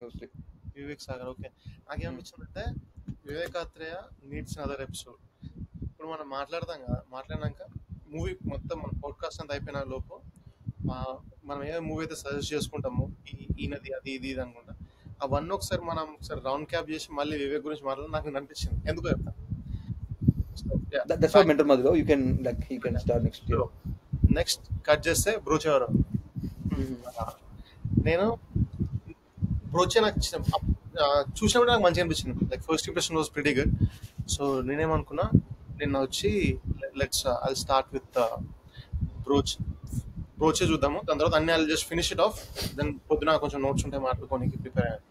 closely. Vivek Sagar okay. నాకేమనిపించిందంటే Vivekatreya needs other episode. ఇప్పుడు మనం మాట్లాడదాం కదా, మాట్లాడినాక మూవీ మొత్తం మన పాడ్కాస్ట్ అంతా అయిపోయిన లోపు మనం ఏ మూవీ అయితే సజెస్ట్ చేసుకుంటామో ఈయనది అది ఇది ఇది అనుకుంటా, అవన్నీ ఒకసారి రౌండ్ క్యాప్ చేసి మళ్ళీ వివేక్ గురించి మాట్లాడి నాకు అనిపించింది. ఎందుకు చెప్తా, That's why mentor Madhu, you can like he can start next year. Next cut చేస్తే బ్రోచేవారు. నేను బ్రోచే నాకు చూసినప్పుడు నాకు మంచిగా అనిపించింది. Like first impression was pretty good. So నేనేమనుకున్నా, నిన్న వచ్చి లెట్స్ ఐ స్టార్ట్ విత్ బ్రోచే చూద్దాము, దాని తర్వాత అన్ని I just finish it off. Then పొద్దున కొంచెం నోట్స్ ఉంటే మాట్లాడుకోనికి ప్రిపేర్ అయ్యాను.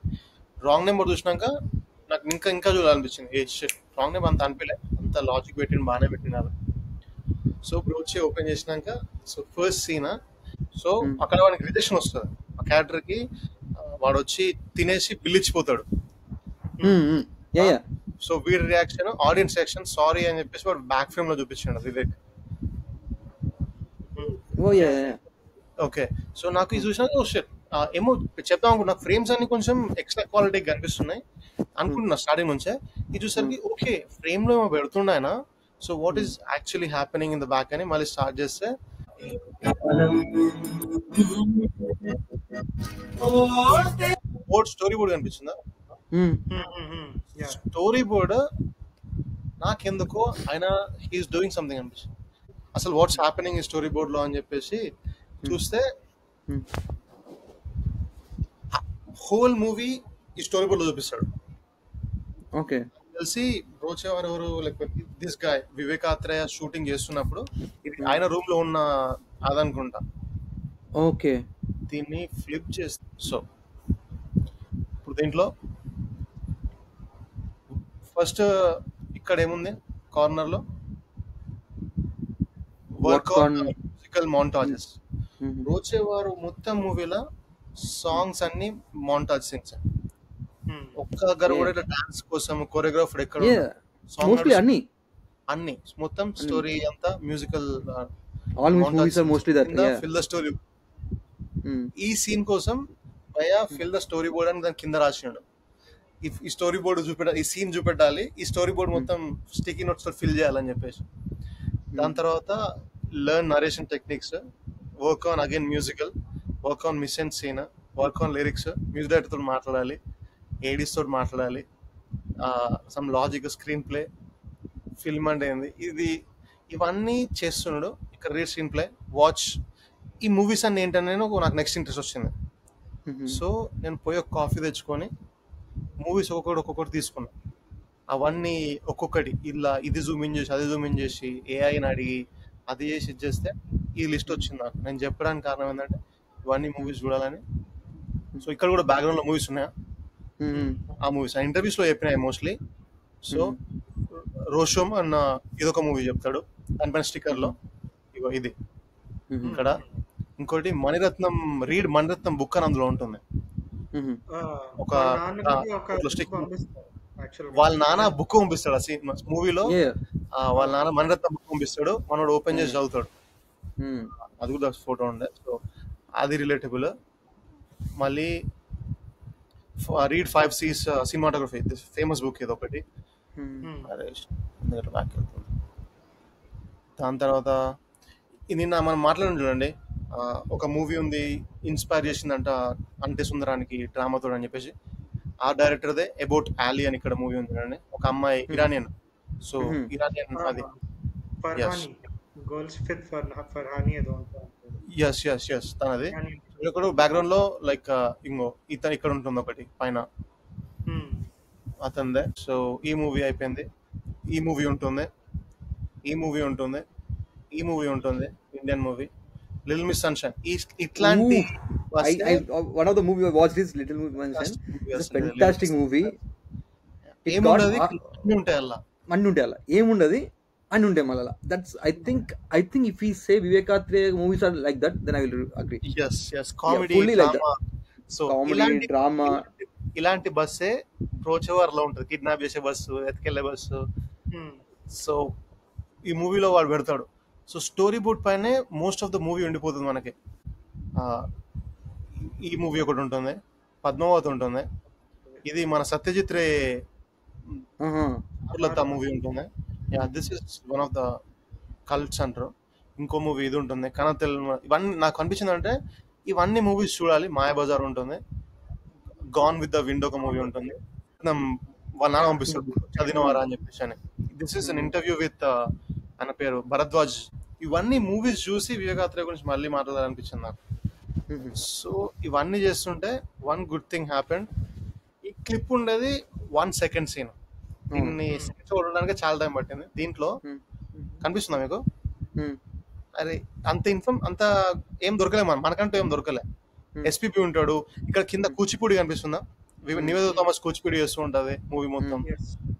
రాంగ్ నెంబర్ చూసినాక నాకు ఇంకా చూడాలనిపించింది. ఏ షిట్, రాంగ్ నెంబర్ అంత అనిపించలే, అంత లాజిక్ పెట్టిండు, బాగానే పెట్టినారు. సో బ్రోచే ఓపెన్ చేసినాక సో ఫస్ట్ సీన్, సో అక్కడ వాడికి రిజెక్షన్ వస్తుంది. ఆ క్యారెక్టర్ కి వాడు వచ్చి తినేసి బిల్ ఇచ్చిపోతాడు. సో వీడి రియాక్షన్, ఆడియన్స్ రియాక్షన్ సారీ అని చెప్పేసి వాడు బ్యాక్ ఫ్రేమ్ లో చూపించాడు వివేక్. ఓకే, సో నాకు ఇది చూసినా ఏమో చెప్తాం అనుకున్నా, ఫ్రేమ్స్ అన్ని కొంచెం ఎక్స్ట్రా క్వాలిటీ కనిపిస్తున్నాయి అనుకుంటున్నా స్టార్టింగ్ నుంచే. ఇది చూసరికి ఓకే ఫ్రేమ్ లో ఏమో పెడుతుండ, so what is actually happening in the back అని మళ్ళీ స్టార్ట్ చేస్తే స్టోరీ బోర్డ్ కనిపిస్తుందా. స్టోరీ బోర్డ్ నాకెందుకో ఆయన హీఈస్ డూయింగ్ సంథింగ్ అనిపిస్తుంది. అసలు వాట్స్ హ్యాపెనింగ్ ఈ స్టోరీ బోర్డ్ లో అని చెప్పేసి చూస్తే హోల్ మూవీ ఈ స్టోరీ బోర్డ్ లో చూపిస్తాడు. ఓకే, తెలిసి బ్రోచే ఎవరు like this guy Vivek Athreya shooting చేస్తున్నప్పుడు ఇది ఆయన రూమ్ లో ఉన్న అదనుకుంటా. ఓకే, దీన్ని ఫ్లిప్ చేస్తే సో ఇప్పుడు దీంట్లో ఫస్ట్ ఇక్కడ ఏముంది కార్నర్ లో వర్క్ ఆన్ మ్యూజికల్ మోంటాజెస్. బ్రోచే వారు మొత్తం మూవీలో సాంగ్స్ అన్ని మోంటాజ్ సింగ్స్. ఒక్క దగ్గర కూడా ఇట్లా డాన్స్ కోసం కొరియోగ్రాఫర్ ఎక్కడ అన్ని మొత్తం స్టోరీ అంతా మ్యూజికల్ ఫిల్ ద స్టోరీ. ఈ సీన్ కోసం భయ్యా ఫిల్ ద స్టోరీ బోర్డ్ అని దాని కింద రాసినాడు. ఈ స్టోరీ బోర్డు ఈ సీన్ చూపెట్టాలి, ఈ స్టోరీ బోర్డ్ మొత్తం స్టికీ నోట్స్ తో ఫిల్ చేయాలని చెప్పేసి. దాని తర్వాత learn narration techniques, work on again musical, work on mise en scene, work on lyrics, music director తోటి మాట్లాడాలి, ఏడీస్ తోటి మాట్లాడాలి, some logic, screenplay, film అంటే ఏంది ఇది, ఇవన్నీ చేస్తున్నాడు. ఇక్కడ రీడ్ స్క్రీన్ ప్లే, వాచ్ ఈ మూవీస్ అన్ని ఏంటనే నాకు నెక్స్ట్ ఇంట్రెస్ట్ వచ్చింది. సో నేను పోయి ఒక కాఫీ తెచ్చుకొని మూవీస్ ఒక్కొక్కటి తీసుకున్నా. అవన్నీ ఒక్కొక్కటి ఇలా ఇది జూమ్ ఇన్ చేసి అది జూమ్ ఇన్ చేసి ఏఐని అడిగి అది చేసి ఇది చేస్తే ఈ లిస్ట్ వచ్చింది నాకు. నేను చెప్పడానికి కారణం ఏంటంటే ఇవన్నీ మూవీస్ చూడాలని. సో ఇక్కడ కూడా బ్యాక్గ్రౌండ్ లో మూవీస్ ఉన్నాయా, ఆ మూవీస్ ఇంటర్వ్యూస్ లో చెప్పినాయి మోస్ట్లీ. సో రోషోమ్ అన్న ఇదొక మూవీ చెప్తాడు, దానిపైన స్టిక్కర్ లో ఇగో ఇది. ఇక్కడ ఇంకోటి మణిరత్నం బుక్ అని అందులో ఉంటుంది. ఒక వాళ్ళ నాన్న బుక్ పంపిస్తాడు ఆ సీన్ మూవీలో. వాళ్ళ నాన్న మణిరత్నం బుక్ పంపిస్తాడు, మనోడు ఓపెన్ చేసి చదువుతాడు. అది కూడా ఫోటో ఉండే, సో అది రిలేటబుల్. మళ్ళీ read 5 C's cinematography, famous book ఇది ఒకటి. దాని తర్వాత నిన్న మనం మాట్లాడి చూడండి, ఒక మూవీ ఉంది ఇన్స్పైర్ చేసిందంట అంటే సుందరానికి డ్రామాతో అని చెప్పేసి. ఆ డైరెక్టర్దే అబౌట్ ఆలీ అని ఇక్కడ మూవీ ఉంది చూడండి. ఒక అమ్మాయి ఇరానియన్, సో ఇరానియన్ అది ఎస్ తనది. ఇక్కడ బ్యాక్గ్రౌండ్ లో లైక్ ఇంకో ఇతను ఇక్కడ ఉంటుంది ఒకటి పైన అతనిదే. సో ఈ మూవీ అయిపోయింది, ఈ మూవీ ఉంటుంది, ఈ మూవీ ఉంటుంది, ఈ మూవీ ఉంటుంది, Indian movie little miss sunshine. ఇట్లాంటి one of the movie I watched is Little Miss Sunshine. It's a fantastic movie. ఏముండది ఉంటాయి అలా అన్ని ఉంటాయి, అలా ఏముండది అన్ని ఉంటాయి మళ్ళీ. That's I think if we say Vivekartreya movies are like that, then I will agree. yes comedy, drama. So comedy drama ఇలాంటి బస్సే బ్రోచేవార్ లో ఉంటుంది, కిడ్నాప్ చేసే బస్సు, ఎత్తుకెళ్లే బస్సు. సో ఈ మూవీలో వాడు పెడతాడు. సో స్టోరీ బోర్డ్ పైనే మోస్ట్ ఆఫ్ ద మూవీ ఉండిపోతుంది మనకి. ఈ మూవీ ఒకటి ఉంటుంది, పద్మావతి ఉంటుంది, ఇది మన సత్యజిత్ రే ఆహా. లత మూవీ ఉంటుంది. This is one of the cults అంటారు. ఇంకో మూవీ ఇది ఉంటుంది కనతెల్. ఇవన్నీ నాకు అనిపించింది అంటే ఇవన్నీ మూవీస్ చూడాలి. మాయాబజార్ ఉంటుంది, గాన్ విత్ ద విండ్ ఒక మూవీ ఉంటుంది, వాళ్ళ నాన్న పంపిస్తాడు చదివినవారా అని చెప్పేసి అని. This is an interview with ఆయన పేరు భరద్వాజ్. ఇవన్నీ మూవీస్ చూసి వివేకాత్రేయ గురించి మళ్ళీ మాట్లాడాలనిపించింది నాకు. సో ఇవన్నీ చేస్తుంటే వన్ గుడ్ థింగ్ హ్యాపెండ్. ఈ క్లిప్ ఉండేది 1 సెకండ్ సీన్. దీన్ని చూడడానికి చాలా టైం పట్టింది. దీంట్లో కనిపిస్తుందా మీకు? అరే అంత ఏం దొరకలే, మనకంటూ ఏం దొరకలే. ఎస్పీపీ ఉంటాడు ఇక్కడ కింద, కూచిపూడి కనిపిస్తుందా? నివేదిత థామస్ కూచిపూడి చేస్తూ ఉంటది మూవీ మొత్తం.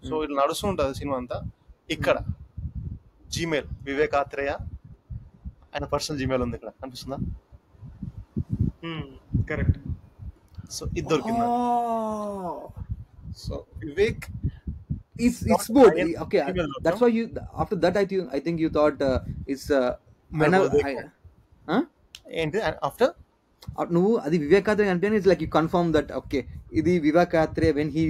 సో ఇట్లా నడుస్తూ ఉంటది సినిమా అంతా. ఇక్కడ జీమెయిల్ వివేకాత్రేయ ఆయన పర్సనల్ జీమెయిల్ ఉంది ఇక్కడ, కనిపిస్తుందా? కరెక్ట్. సో ఇది దొరికింది. So Vivek it's both. Okay, that's why you after that I think you thought it's ఏంటి ఆఫ్టర్ నువ్వు అది వివేకాత్రేయ అంటే it's like you confirm that okay ఇది వివేకాత్రేయ వెన్ హీ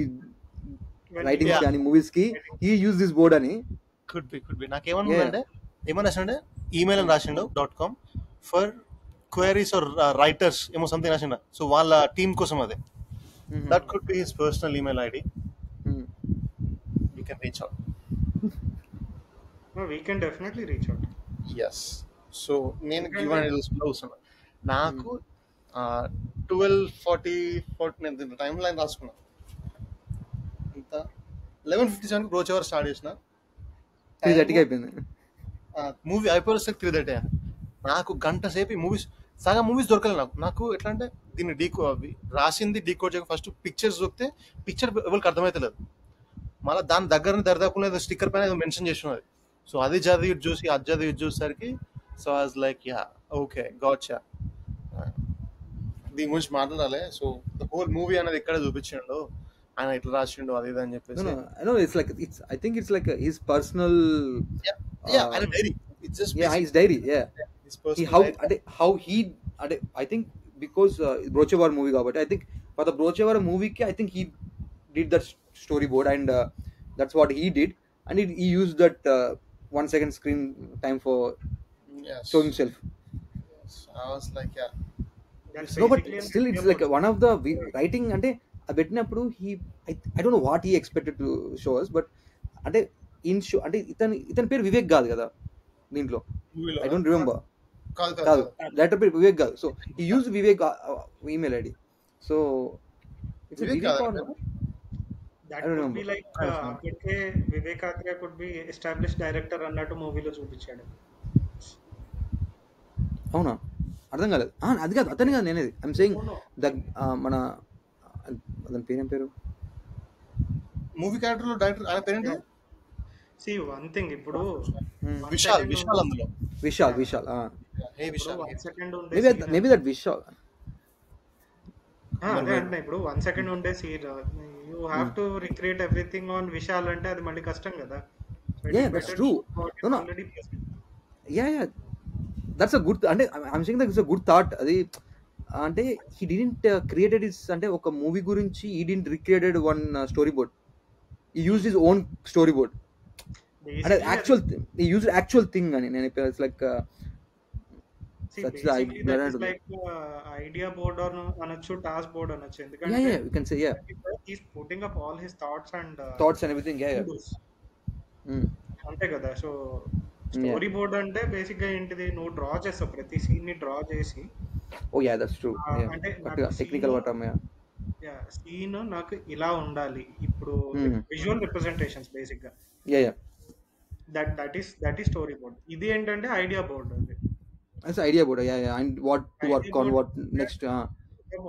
రైటింగ్ కానీ మూవీస్ కి హీ యూజ్ దిస్ బోర్డ్ అని. కుడ్ బి నాకేమన్నా ఏమన్నా ఈమెయిల్ అని రాసిండు .com for queries or writers ఏమో సంథింగ్ రాసిండ. సో వాళ్ళ టీమ్ కోసం అదే. That could be his personal email ID. We can reach out. No, we can definitely reach out. Yes. So నేను గివెన్ డీటెయిల్స్ చూస్తున్నా. నాకు 12:40 నేను టైం లైన్ రాసుకున్నా. ఇంత 11:57 బ్రోచ్ అవర్ స్టార్ట్ చేసిన. 3:30 అయిపోయింది మూవీ అయిపోయేసరికి 3:30 అయింది. నాకు గంట సేపు మూవీస్, సగం మూవీస్ దొరకలేదు నాకు ఎట్లా అంటే దీన్ని రాసింది డీకోడ్ చేయక ఫస్ట్ పిక్చర్స్ దొరికితే పిక్చర్ ఎవరికి అర్థమైతలేదు. మళ్ళీ దాని దగ్గర దరిదాపులేదు స్టిక్కర్ పైన మెన్షన్ చేస్తున్నది. సో అది చదివి చూసి అది చదివి చూసేసరికి so I was like yeah okay gotcha, దీని గురించి మాట్లాడాలి. సో ద హోల్ మూవీ అనేది ఎక్కడ చూపించిండు, ఆయన ఇట్లా రాసిండు అది ఇది అని చెప్పేసి. I think it's like his personal diary. It's just his diary. His personal how he I think because Brochewar movie kabatti I think for the Brochewar movie ki I think he did that storyboard and that's what he did and he used that 1 second screen time for showing himself. I was like yeah. No, but still it's like one of the writing ante పెట్టినప్పుడు I don't know what he expected to show us but అంటే in show అంటే ఇతని పేరు వివేక్ కాదు కదా దీంట్లో. I don't remember. కాదు director పేరు వివేక్ కాదు. So he used Vivek email ID. So it's a Vivek or no? That could be like అంటే Vivekatreya could be established director అన్నట్టు మూవీలో చూపించాడు. అవునా? అర్థం కాలేదు. అది కాదు, అతని కాదు నేనేది. ఐఎమ్ సేయింగ్ ద మన అతని పేరు మూవీ క్యారెక్టర్ లో డైరెక్టర్ ఆయన పేరేంటి? See one thing ఇప్పుడు విశాల్ అందులో విశాల్ హే విశాల్ 1 సెకండ్ ఉండే మేబీ దట్ విశాల్ అదే అంటే ఇప్పుడు 1 సెకండ్ ఉండే scene you have to recreate everything on Vishal అంటే అది మళ్ళీ కష్టం కదా. that's true. No. That's a good అంటే I'm saying that it's a good thought. అది అంటే he didn't created his అంటే ఒక మూవీ గురించి he didn't recreated one storyboard. He used his own storyboard. And actual he used actual thing అని నేను it's like such that is like idea board or అనొచ్చు, task board అనొచ్చు. ఎందుకంటే you can say he's putting up all his thoughts and everything. అంతే కదా. So story board అంటే basic గా ఏంటిది, నువ్వు డ్రా చేస్తావు, ప్రతి సీన్ ని డ్రా చేసి. that's true. అంటే టెక్నికల్ వాటమ్ సీన్ నాకు ఇలా ఉండాలి ఇప్పుడు, విజువల్ రిప్రజెంటేషన్స్ బేసిక్ గా. That is story board. ఇది ఏంటంటే ఐడియా బోర్డ్. అది idea board. and what to work on, what next,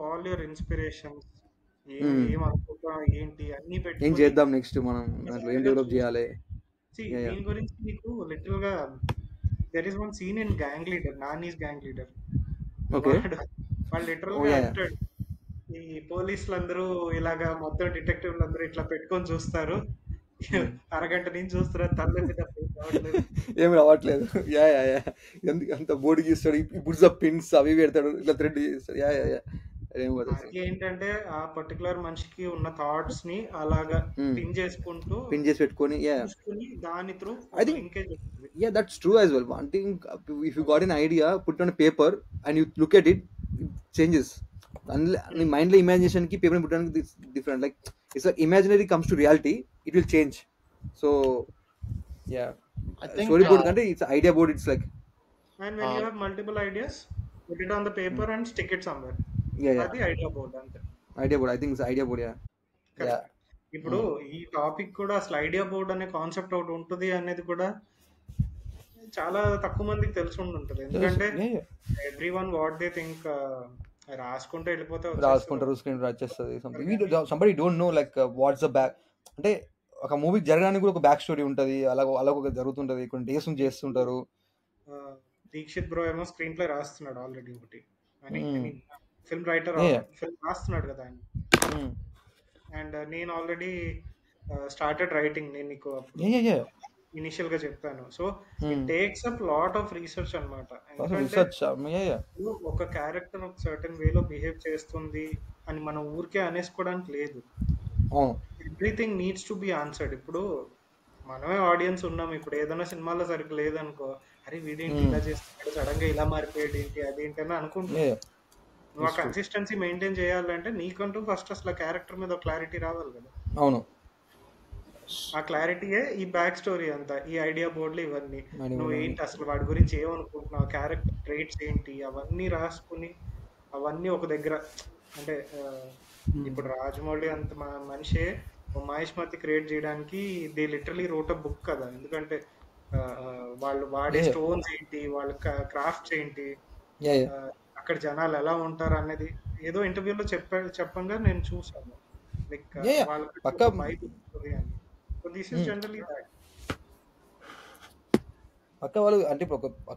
all your inspirations, ఏం అనుకుంటా ఏంటి అన్ని పెట్టి ఏం చేద్దాం నెక్స్ట్, మనం దాంట్లో ఏం డెవలప్ చేయాలి. దీని గురించి మీకు లిటిల్ గా there is one scene in gang leader, Nani's gang leader. వాళ్ళు లిటరల్ గా అంటాడు, ఈ పోలీసులు అందరూ ఇలాగా మొత్తం డిటెక్టివ్లు అందరూ ఇట్లా పెట్టుకొని చూస్తారు, అరగంట నుంచి చూస్తారు, ఏమి రావట్లేదు. ఎందుకు అంత బోర్డు గీస్తాడు, ఇప్పుడు పిన్స్ అవి పెడతాడు, ఇట్లా థ్రెడ్ చేస్తాడు. అది ఏంటంటే ఆ పర్టికులర్ మనిషికి ఉన్న థాట్స్ ని అలాగా పిన్ చేసుకుంటూ పిన్ చేసి పెట్టుకొని చూసుకుని దాని త్రూ I think లింకేజ్ వస్తుంది. that's true as well. One thing, if you got an idea, put it on a paper and you look at it, it changes. నీ మైండ్ లో ఇమాజినేషన్ కి paper పుట్టడానికి different. Like it's imaginary comes to reality, it will change. So yeah, story board కంటే it's idea board. It's like And when you have multiple ideas, put it on the paper and stick it somewhere. అది idea board అంతే. Idea board, I think it's idea board. Yeah, ఇప్పుడు ఈ topic కూడా అసలు idea board అనే concept ఒకటి ఉంటుంది అనేది కూడా చాలా తక్కువ మందికి తెలిసి ఉంటుంది. ఎందుకంటే every one what they think, రాసుకుంటే వెళ్ళిపోతే రాసుకుంటారు, స్క్రీన్ వచ్చేస్తుంది. Somebody don't know like what's the back. అంటే ఒక మూవీ జరగడానికి కూడా ఒక బ్యాక్ స్టోరీ ఉంటుంది, అలా ఒక జరుగుతుంటది, కొన్ని డేస్ నుంచి చేస్తుంటారు. దీక్షిత్ బ్రో ఏమో స్క్రీన్ ప్లే రాస్తున్నాడు ఆల్రెడీ ఒకటి, ఫిల్మ్ రైటర్ ఫిల్మ్ రాస్తున్నాడు కదా ఆయన. అండ్ నేను ఆల్రెడీ స్టార్టెడ్ రైటింగ్, నేను నీకు ఇనిషియల్ గా చెప్పాను. So it takes up lot of research అన్నమాట. ఒక క్యారెక్టర్ ఒక సర్టెన్ వేలో బిహేవ్ చేస్తుంది అని మనం ఊరికే అనేసుకోవడానికి లేదు. Everything needs to be answered. ఇప్పుడు మనమే ఆడియన్స్ ఉన్నాం, ఇప్పుడు ఏదైనా సినిమాలో సరిగ్గా లేదనుకో, అరే వీడేంటి ఇలా చేస్తున్నాడు, సడన్ గా ఇలా మారిపోయాడు ఏంటి అదేంటి అని అనుకుంటున్నా. నువ్వు ఆ కన్సిస్టెన్సీ మెయింటైన్ చేయాలంటే నీకంటూ ఫస్ట్ అసలు క్యారెక్టర్ మీద క్లారిటీ రావాలి కదా. అవును, ఆ క్లారిటీయే ఈ బ్యాక్ స్టోరీ అంతా, ఈ ఐడియా బోర్డులు ఇవన్నీ. నువ్వు ఏంటి అసలు వాడి గురించి ఏమనుకుంటున్నావు, క్యారెక్టర్ ట్రేట్స్ ఏంటి, అవన్నీ రాసుకుని అవన్నీ ఒక దగ్గర. అంటే ఇప్పుడు రాజమౌళి అంత మనిషే మహేష్మతి క్రియేట్ చేయడానికి they literally wrote a book కదా. ఎందుకంటే వాళ్ళు వాడే స్టోన్స్ ఏంటి, వాళ్ళ క్రాఫ్ట్స్ ఏంటి, అక్కడ జనాలు ఎలా ఉంటారు అనేది ఏదో ఇంటర్వ్యూలో చెప్పంగా నేను చూసాను. లైక్ పక్క వాళ్ళు అంటే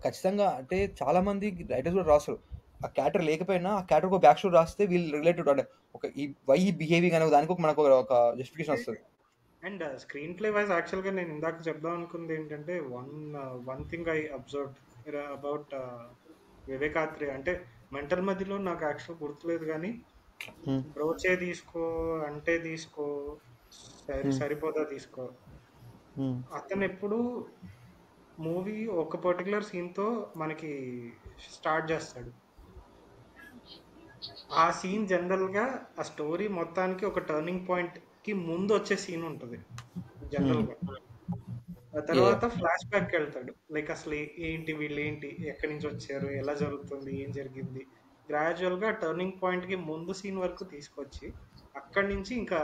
ఖచ్చితంగా అంటే చాలా మంది రైటర్స్ కూడా రాస్తారు. ఆ క్యారెక్టర్ లేకపోయినా ఆ క్యారెక్టర్ ఒక బ్యాక్ స్టోరీ రాస్తే వీళ్ళు రిలేటెడ్, అంటే ఒక ఈ వై బిహేవింగ్ అనే దానికి మనకు ఒక జస్టిఫికేషన్ వస్తుంది. And screen play wise actual గా నేను ఇందాక చెప్దాం అనుకుంది ఏంటంటే one thing I observed about Vivek Athreya, అంటే మెంటల్ మధ్యలో నాకు యాక్చువల్ గుర్తులేదు కానీ బ్రోచే తీసుకో అంటే తీసుకో, సరిపోదా తీసుకో, అతను ఎప్పుడు మూవీ ఒక పర్టికులర్ సీన్ తో మనకి స్టార్ట్ చేస్తాడు. ఆ సీన్ జనరల్ గా ఆ స్టోరీ మొత్తానికి ఒక టర్నింగ్ పాయింట్ కి ముందు వచ్చే సీన్ ఉంటుంది జనరల్ గా. ఆ తర్వాత ఫ్లాష్ బ్యాక్ వెళ్తాడు, లైక్ అసలు ఏంటి వీళ్ళు ఏంటి, ఎక్కడి నుంచి వచ్చారు, ఎలా జరుగుతుంది, ఏం జరిగింది, గ్రాడ్యువల్ గా టర్నింగ్ పాయింట్ కి ముందు సీన్ వరకు తీసుకొచ్చి అక్కడి నుంచి ఇంకా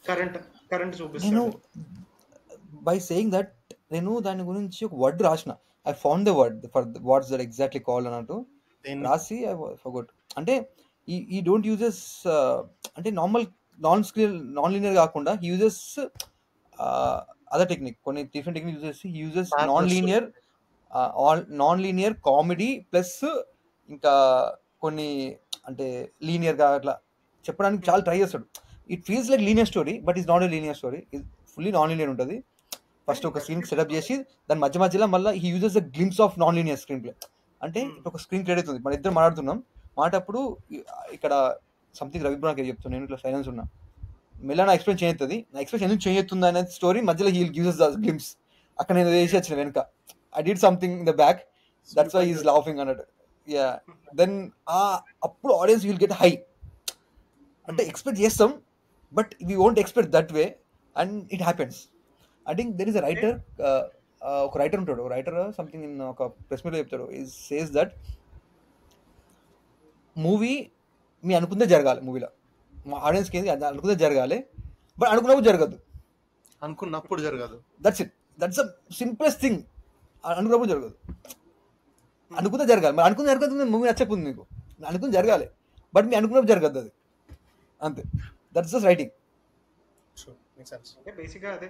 కరెంట్ చూపిస్తాను. బై సేయింగ్ దట్ నేను దాని గురించి ఒక వర్డ్ రాసిన, I found the word for what's that exactly called అన్నట్టు రాసి ఐ ఫర్గొట్. అంటే ఈ డోంట్ యూజెస్ అంటే నాన్ లీనియర్ కాకుండా హీ యూజెస్ అదర్ టెక్నిక్, కొన్ని different technique uses non linear comedy plus ఇంకా కొన్ని అంటే లీనియర్ గా అట్లా చెప్పడానికి చాలా ట్రై చేస్తాడు. It feels like linear story but is not a linear story, fully non linear ఉంటుంది. ఫస్ట్ ఒక సీన్ సెటప్ చేసి దాని మధ్యలో మళ్ళీ he uses the glimpse of non linear screen play. అంటే ఇప్పుడు ఒక స్క్రీన్ క్రియేట్ అవుతుంది, మన ఇద్దరు మాట్లాడుతున్నాం, మాటప్పుడు ఇక్కడ సంథింగ్ రవిబ్రహ్మకి చెప్తున్నాను, నేను ఇట్లా సైలెన్స్ ఉన్నా, మెల్ల నా ఎక్స్ప్రెస్ చేంజ్ అవుతుంది, నా ఎక్స్ప్రెస్ ఎందుకు చేంజ్ అవుతుంది అనేది స్టోరీ మధ్యలో హీ గివ్స్ ద గ్లిమ్స్. అక్కడ నేను వేసి వచ్చిన వెనుక I did something in the back, that's why he's laughing అన్నట్టు. యా, దెన్ అప్పుడు ఆడియన్స్ విల్ గెట్ హై. అంటే ఎక్స్పెక్ట్ చేస్తాం but we won't expect that way and it happens. I think there is a writer, ఒక writer ఉంటాడు, writer something in ఒక press మీట్లో చెప్తాడు, he says that movie మీ అనుకుందే జరగాలి, మూవీలో మా ఆడియన్స్కి ఏంది అనుకుందే జరగాలి, బట్ అనుకున్నప్పుడు జరగదు, అనుకున్నప్పుడు జరగదు. That's it, that's the simplest thing. అనుకున్నప్పుడు జరగదు, అనుకుందే జరగాలి. మరి అనుకుంది జరగదు, మూవీ నచ్చకపోతుంది మీకు, అనుకుంది జరగాలి బట్ మీ అనుకున్నప్పుడు జరగదు, అది అంతే. That's just writing. అంటే బేసిక్గా అదే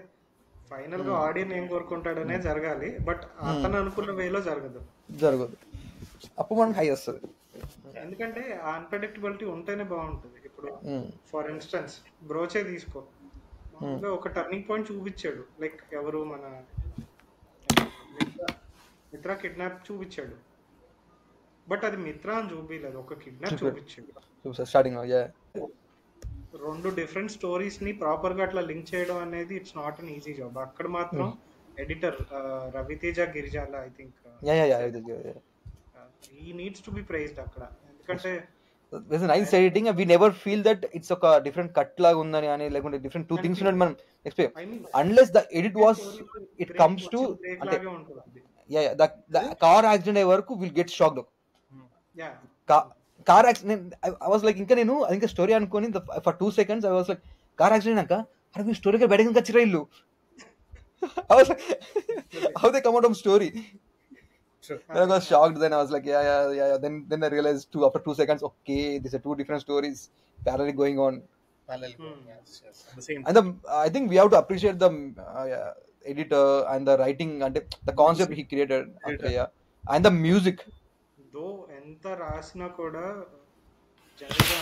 ఫైనల్ గా ఆడియన్స్ ఏం కోరుకుంటాడనే జరగాలి, బట్ అతను అనుకున్న వేలో జరగదు. అప్పుడు మనకు హై వస్తుంది. ఎందుకంటే ఆ అన్ప్రెడిక్టబిలిటీ ఉంటేనే బాగుంటుంది. ఇప్పుడు ఫర్ ఇన్స్టెన్స్ బ్రోచే తీసుకో, ఒక టర్నింగ్ పాయింట్ చూపించాడు, లైక్ ఎవరు మన మిత్ర కిడ్నాప్ చూపించాడు. బట్ అది మిత్ర అని చూపించలేదు, ఒక కిడ్నాప్ చూపించాడు స్టార్టింగ్. 2 డిఫరెంట్ స్టోరీస్ ని ప్రాపర్ గా అట్లా లింక్ చేయడం అనేది it's not an easy job. అక్కడ మాత్రం editor Ravi Teja Girijala I think he needs to be praised అక్కడ. ఎందుకంటే nice editing, we never feel that it's ఒక డిఫరెంట్ కట్ లాగా ఉందని అని, లేకుంటే డిఫరెంట్ 2 థింగ్స్ ఉన్నట్టు మనం expect, unless the edit was it comes to అంటే ద కార్ యాక్సిడెంట్ అయ్యే వరకు will get shocked. Car accident I was like, ఇంకా నేను ఇంకా స్టోరీ అనుకోని for 2 seconds I was like car accident అక్క అరే మీ స్టోరీకి బయటకి ఇంకా వచ్చిరా ఇల్లు. I was like, how they come out of story? Sure. Then I was shocked. Then I was like, yeah. Then I realized after 2 seconds, okay, these are 2 different stories parallelly going on. Yes. The same. And I think we have to appreciate the editor and the writing and the concept he created. And the music. Though ఎంత రాసినా కూడా జనరల్గా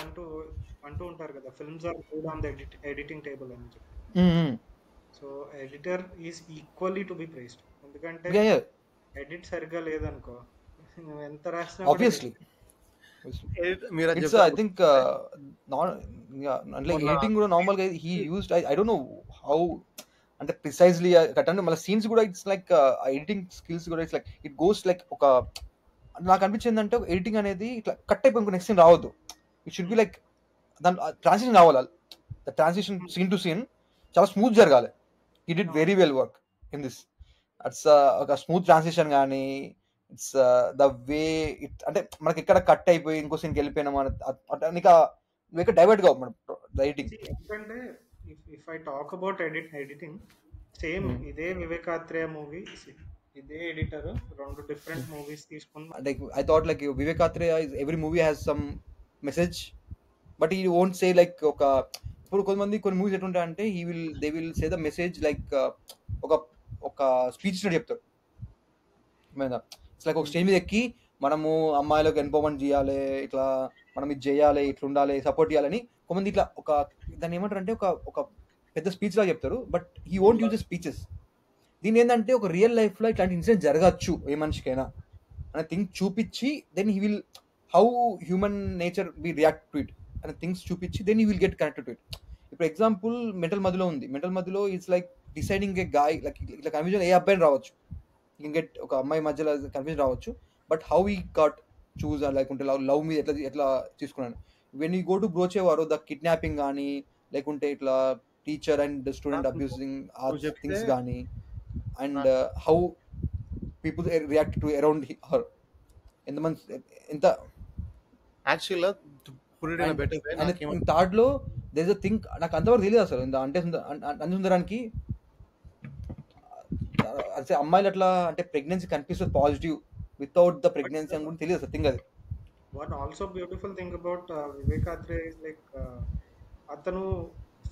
అంటూ ఉంటారు కదా, films are good on the editing table అని చెప్పి. So editor is equally to be praised. ఎందుకంటే ఎడిట్ సరిగ్గా లేదనుకో నువ్వు ఎంత రాసినా ఆబ్వియస్లీ ఇట్స్ ఐ థింక్ అంటే ఎడిటింగ్ కూడా నార్మల్ గా he used I don't know how అంటే ప్రిసైజ్లీ కట్టండి మళ్ళీ సీన్స్ కూడా ఇట్స్ లైక్ ఎడిటింగ్ స్కిల్స్ కూడా it's like it goes like ఒక నాకు అనిపించింది అంటే ఎడిటింగ్ అనేది ఇట్లా కట్ అయిపోయి నెక్స్ట్ సీన్ రావద్దు. ఇట్ షుడ్ బి లైక్ దాని ట్రాన్సిషన్ రావాలి. The transition scene to scene చాలా స్మూత్ జరగాలి. he did very well work in this. It's a smooth transition గానీ ఇట్స్ ద వే ఇట్ అంటే మనకి ఇక్కడ కట్ అయిపోయి ఇంకో సీన్కి వెళ్ళిపోయినా నీకు డైవర్ట్ కావు మనం రైటింగ్. ఎందుకంటే if I talk about editing same ఇదే వివేకాత్రేయ మూవీ, ఇదే ఎడిటర్ 2 డిఫరెంట్ మూవీస్ తీసుకుని అంటే I thought like Vivekatreya every movie has some message but ఈ వోంట్ సే లైక్ ఒక ఇప్పుడు కొంతమంది కొన్ని మూవీస్ ఎట్లుంటాయి అంటే they will say the message like ఒక స్పీచ్ చెప్తారు. ఇట్స్ లైక్ ఒక స్టేజ్ మీద ఎక్కి మనము అమ్మాయిలకు ఎంపవర్మెంట్ చేయాలి, ఇట్లా మనం ఇది చేయాలి, ఇట్లా ఉండాలి, సపోర్ట్ చేయాలని కొంతమంది ఇట్లా ఒక దాన్ని ఏమంటారు అంటే ఒక పెద్ద స్పీచ్ లాగా చెప్తారు. But he won't use the speeches. దీని ఏంటంటే ఒక రియల్ లైఫ్లో ఇట్లాంటి ఇన్సిడెంట్ జరగచ్చు ఏ మనిషికైనా అనే థింగ్ చూపించి then he will how human nature we react to it అనే థింగ్స్ చూపించి then you will get connected to it. ఇప్పుడు ఎగ్జాంపుల్ మెంటల్ మధ్యలో ఉంది. మెంటల్ మధ్యలో it's like deciding a guy like ఇట్లా కన్ఫ్యూజన్ ఏ అబ్బాయిని రావచ్చు, యూ కెన్ గెట్ ఒక అమ్మాయి మధ్యలో కన్ఫ్యూజన్ రావచ్చు. But how he got chose లేకుంటే లవ్ మీద ఎట్లా తీసుకున్నాను. When you go to Brochevaru the kidnapping కానీ లేకుంటే ఇట్లా టీచర్ అండ్ స్టూడెంట్ అబ్యూసింగ్ ఆ థింగ్స్ కానీ and how people react to around her ఎంత యాక్చువల్గా థర్డ్ లో దేర్ ఇస్ అ థింగ్ నాకు అంతవరకు తెలియదు అసలు అంటే సుందరానికి అసలు అమ్మాయిలు అట్లా అంటే ప్రెగ్నెన్సీ కనిపిస్తుంది పాజిటివ్ వితౌట్ ద ప్రెగ్నెన్సీ అని కూడా తెలియదు అసలు థింగ్ అది. One also beautiful thing about Vivek Athreya is like అతను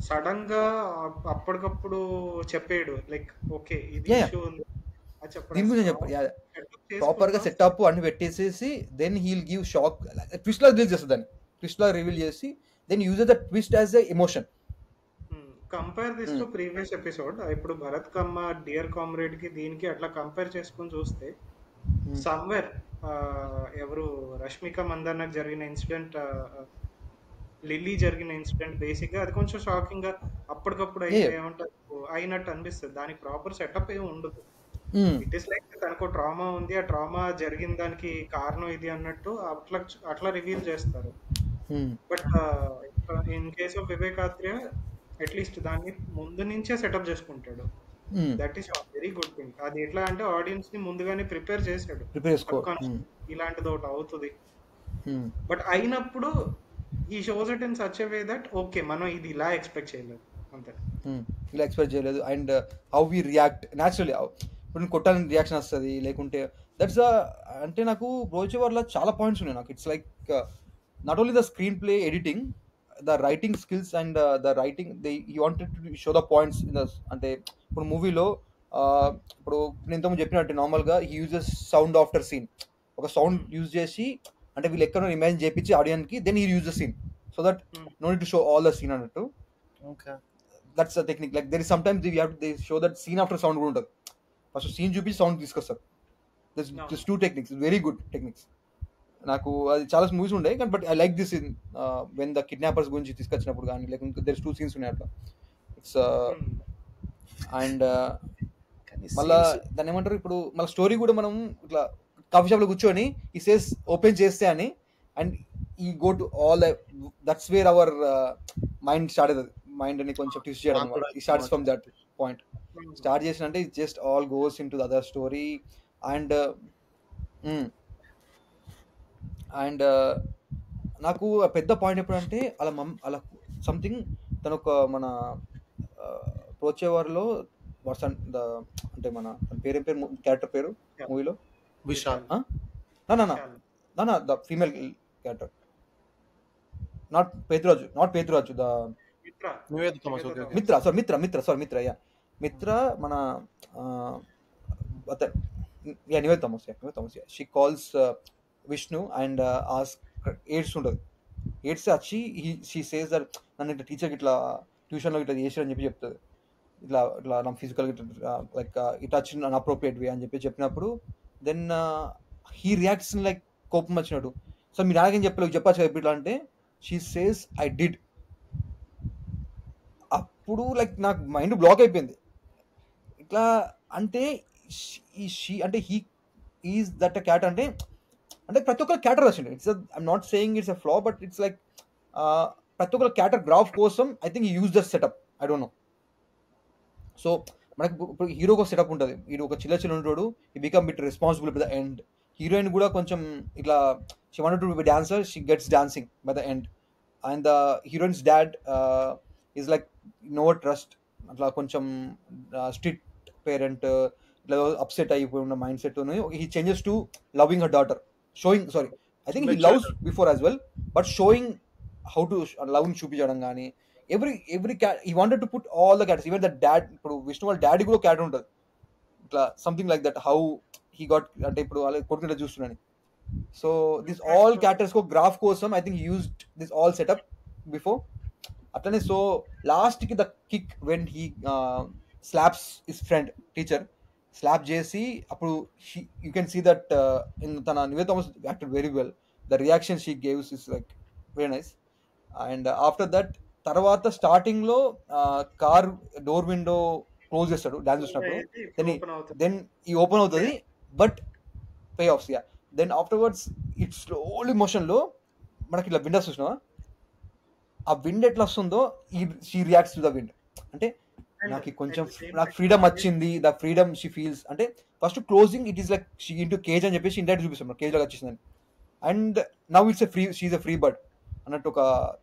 సడన్ గా అప్పటికప్పుడు చెప్పాడు లైక్ ఓకే ఇది ఇష్యూ ఉంది ప్రాపర్ గా సెటప్ అన్ని పెట్టేసేసి then he'll give shock twist లా రివీల్ చేస్తుంది. దాన్ని ట్విస్ట్ లా రివీల్ చేసి then use the twist as a emotion. Compare this to previous episode. ఇప్పుడు భరత్ కమ్మ డియర్ కామ్రేడ్ కి దీనికి అట్లా కంపేర్ చేసుకుని చూస్తే సమ్వేర్ ఎవరు రష్మిక మందన్నకు జరిగిన ఇన్సిడెంట్, లిల్లీ జరిగిన ఇన్సిడెంట్ బేసిక్ గా అది కొంచెం షాకింగ్ గా అప్పటికప్పుడు అయితే ఏమంటారు అయినట్టు అనిపిస్తుంది. దానికి ప్రాపర్ సెటప్ ఏమి ఉండదు. ఇట్ ఈస్ లైక్ తనకు ట్రామా ఉంది, ఆ ట్రామా జరిగిన దానికి కారణం ఇది అన్నట్టు అట్లా రివీల్ చేస్తారు. But in case of Vivekatreya at least దాన్ని ముందు నుంచే సెటప్ చేసుకుంటాడు. That is very good thing. అది ఎట్లా అంటే ఆడియన్స్ ని ముందుగానే ప్రిపేర్ చేశాడు ఇలాంటిది ఒకటి అవుతుంది. బట్ అయినప్పుడు he shows it in such a way that okay మనం ఇది ఇలా ఎక్స్పెక్ట్ చేయలేదు, అంతే ఇలా ఎక్స్పెక్ట్ చేయలేదు. And how we react naturally ఇప్పుడు కొట్టాలని రియాక్షన్ వస్తుంది లేకుంటే దట్స్ అంటే నాకు బ్రోచేవర్లో చాలా పాయింట్స్ ఉన్నాయి నాకు. It's like not only the screen play editing, the writing skills and the writing you wanted to show the points in the అంటే ఇప్పుడు మూవీలో ఇప్పుడు నేను ఇంతకుముందు చెప్పినట్టు నార్మల్గా he uses sound after scene, ఒక సౌండ్ యూజ్ చేసి అంటే వీళ్ళు ఎక్కడ ఇమాజిన్ చేయించి ఆడియన్స్కి then he use the scene so that no need to show all the scene అన్నట్టు. That's the technique. Like there is some times they show that scene after sound కూడా ఉంటుంది. First scene చూపించి sound తీసుకొస్తారు. This 2 techniques very good techniques. నాకు అది చాలా movies ఉండే కానీ but I like this in when the kidnappers గురించి తీసుకొచ్చినప్పుడు కానీ లేకుంటే దెర్ 2 సీన్స్ ఉన్నాయి అట్లా. ఇట్స్ అండ్ కానీ మళ్ళా సీన్స్ దాన్ని ఏమంటారు ఇప్పుడు మళ్ళీ స్టోరీ కూడా మనం ఇట్లా కాఫీ షాప్ లో కూర్చొని ఈ సేస్ ఓపెన్ చేస్తే అని and he go to all that's where our mind start అవుతుంది. మైండ్ అని కొంచెం ట్విస్ట్ చేయడం నాకు కూడా ఈ starts from that point. Start చేసినంటే it just all goes in to the other story and and నాకు ఆ పెద్ద పాయింట్ ఎప్పుడంటే అలా సంథింగ్ తను ఒక మన ప్రోచేవార్లో వర్సన్ ద అంటే మన పేరు క్యారెక్టర్ పేరు మూవీలో విశాల్ నా the female character not Pethuraju the Niveda Thomas. Okay okay. Mitra yeah Mitra మన Niveda Thomas she calls Vishnu and aids ఉంటుంది. ఎయిడ్స్ వచ్చి షీ సేస్ దట్ నన్ను ఇట్లా టీచర్కి ఇట్లా ట్యూషన్లో ఇట్లా చేసారని చెప్పి చెప్తుంది. ఇట్లా ఇట్లా నా physical like it touch inappropriate way అని చెప్పి చెప్పినప్పుడు దెన్ హీ రియాక్ట్స్ లైక్ కోపం వచ్చినట్టు. సో మీరు నాకేం చెప్పచ్చు చెప్పి ఇట్లా అంటే షీ సేస్ ఐ డిడ్. అప్పుడు లైక్ నాకు మైండ్ బ్లాక్ అయిపోయింది. ఇట్లా అంటే అంటే he is that a character అంటే ప్రతి ఒక్క క్యారెక్టర్ వచ్చింది. It's I'm not saying it's a flaw but it's like ప్రతి ఒక్క క్యారెక్టర్ గ్రాఫ్ కోసం I think use the setup. I don't know. So మనకు ఇప్పుడు హీరోకి ఒక సెటప్ ఉంటుంది. హీరో ఒక చిల్ల ఉంటాడు, he become bit responsible by the end. Heroine కూడా కొంచెం ఇట్లా she wanted to be dancer, she gets dancing by the end. And the heroine's dad is like no trust, అట్లా కొంచెం స్ట్రిక్ట్ పేరెంట్, ఇట్లా అప్సెట్ అయిపోయి ఉన్న mindset. He changes to loving her daughter, showing sorry I think he loves before as well but showing how to love చూపించడం కానీ every cat he wanted to put all the cats, even the dad. ఇప్పుడు విష్ణు వాళ్ళ daddy కూడా క్యాట్ ఉంటుంది ఇట్లా something like that how he got అంటే ఇప్పుడు వాళ్ళ కొడుకుని చూస్తున్నాను. సో దిస్ ఆల్ క్యారెక్టర్స్ కో గ్రాఫ్ కోసం I think used this all setup before. అట్లనే సో లాస్ట్ కి the kick when he slaps his friend teacher slap చేసి అప్పుడు you can see that in తన Niveda Thomas acted very well. The reaction she gaves is like very nice. And after that తర్వాత starting లో car door window close చేస్తాడు dance చూసినప్పుడు, then he open అవుతుంది but payoffs yeah. Then afterwards it slowly motion లో మనకి ఇట్లా windows చూసినావా, ఆ విండ్ ఎట్లా వస్తుందో she reacts to the wind. అంటే నాకు కొంచెం నాకు ఫ్రీడమ్ వచ్చింది, ద ఫ్రీడమ్ షీ ఫీల్స్. అంటే first closing it is like she into cage అని చెప్పేసి ఇండైరెక్ట్ చూపిస్తాం కేజ్ లాగా వచ్చేసిందని. And now it's a free, she is a free bird అన్నట్టు ఒక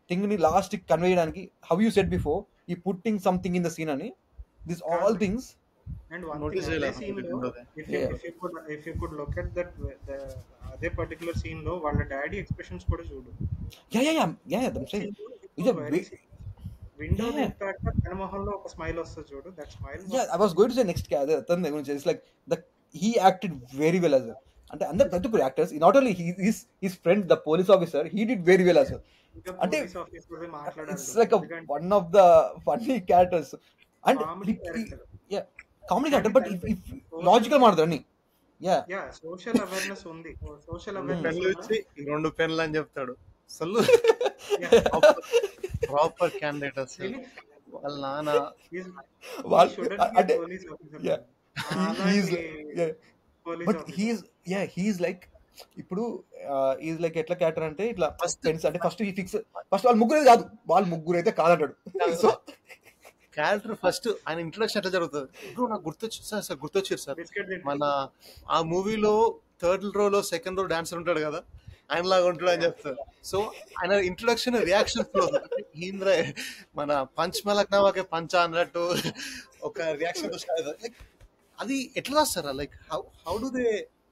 థింగ్ ని లాస్ట్ కన్వే చేయడానికి how you said before he putting something in the scene అని this all things. And one thing అదే scene లో if you could look at that అదే particular scene లో వాళ్ళ డాడీ ఎక్స్ప్రెషన్స్ కూడా చూడు. విండో ఇంపాక్ట్ తన మొహంలో ఒక స్మైల్ వస్తుంది చూడు. That smile I was going to say next అదే అతని గురించి it's like the he acted very well as well. అంటే అందరు ప్రతి ఒక్కరు actors, not only his friend the police officer, he did very well as well. అంటే it's like one of the funny characters and comedy character but if logical మాట్లాడరు అన్ని. Yeah social awareness ఉంది. Social awareness వచ్చి రెండు పెన్లు అని చెప్తాడు అసలు proper candidate అసలు వాళ్ళ నాన్న బట్ హీఈస్ లైక్ ఇప్పుడు ఈజ్ లైక్ ఎట్లా క్యారెక్టర్ అంటే ఇట్లా ఫ్రెండ్స్ అంటే ఫస్ట్ వాళ్ళు ముగ్గురు కాదు, వాళ్ళు ముగ్గురు అయితే కాదంటాడు. సో క్యారెక్టర్ ఫస్ట్ ఆయన ఇంట్రొడక్షన్ ఎట్లా జరుగుతుంది ఇప్పుడు నాకు గుర్తొచ్చారు సార్ మన ఆ మూవీలో థర్డ్ రోలో సెకండ్ రో డాన్సర్ ఉంటాడు కదా, ఆయన లాగా ఉంటాడు అని చెప్తారు. సో ఆయన ఇంట్రొడక్షన్ రియాక్షన్ ఫ్లో హీంద్ర మన పంచ్ మలక్నామాకే పంచ అన్నట్టు ఒక రియాక్షన్ లైక్ అది ఎట్లా రాస్తారా like how do they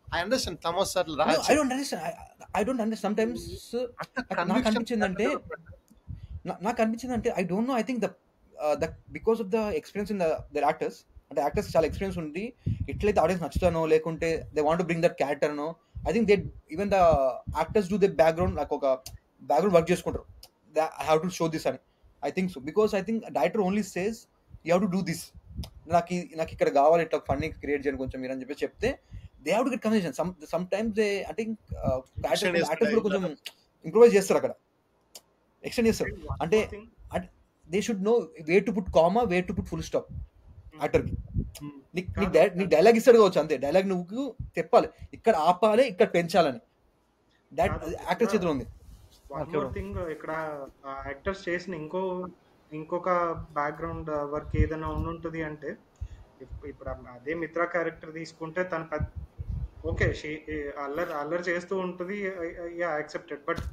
I understand Thomas sir I don't understand sometimes నాకు అనిపించిందంటే I don't know, I think the because of the experience in their actors అంటే యాక్టర్స్ చాలా ఎక్స్పీరియన్స్ ఉంది, ఎట్లయితే ఆడియన్స్ నచ్చుతానో లేకుంటే they want to bring that character no I think they even the actors do they background నాకు ఒక background work చేసుకుంటారు. I have to show this అని I think so, because I think director only says you have to do this, నాకు ఇక్కడ కావాలి ఇట్లా funny create చేయండి కొంచెం మీరు అని చెప్పి చెప్తే they have to get conversation. Some times they I think Extend actors కూడా కొంచెం చేస్తారు. ఇంప్రూవైజ్ చేస్తారు అక్కడ, ఎక్స్టెండ్ చేస్తారు. And one అంటే more thing, they should know way to put comma, way to put full stop యాక్టర్కి. నీకు డైలాగ్ ఇస్తాడు కావచ్చు అంతే, డైలాగ్ నువ్వు చెప్పాలి, ఇక్కడ ఆపాలి, ఇక్కడ పెంచాలని. దాట్ యాక్టర్ చేతిలో ఉంది. వన్ మోర్ థింగ్, ఇక్కడ యాక్టర్స్ చేసిన ఇంకొక బ్యాక్గ్రౌండ్ వర్క్ ఏదైనా ఉండుంటుంది అంటే, ఇప్పుడు అదే మిత్ర క్యారెక్టర్ తీసుకుంటే తను ఓకే అల్లరి చేస్తూ ఉంటుంది, యాక్సెప్టెడ్, బట్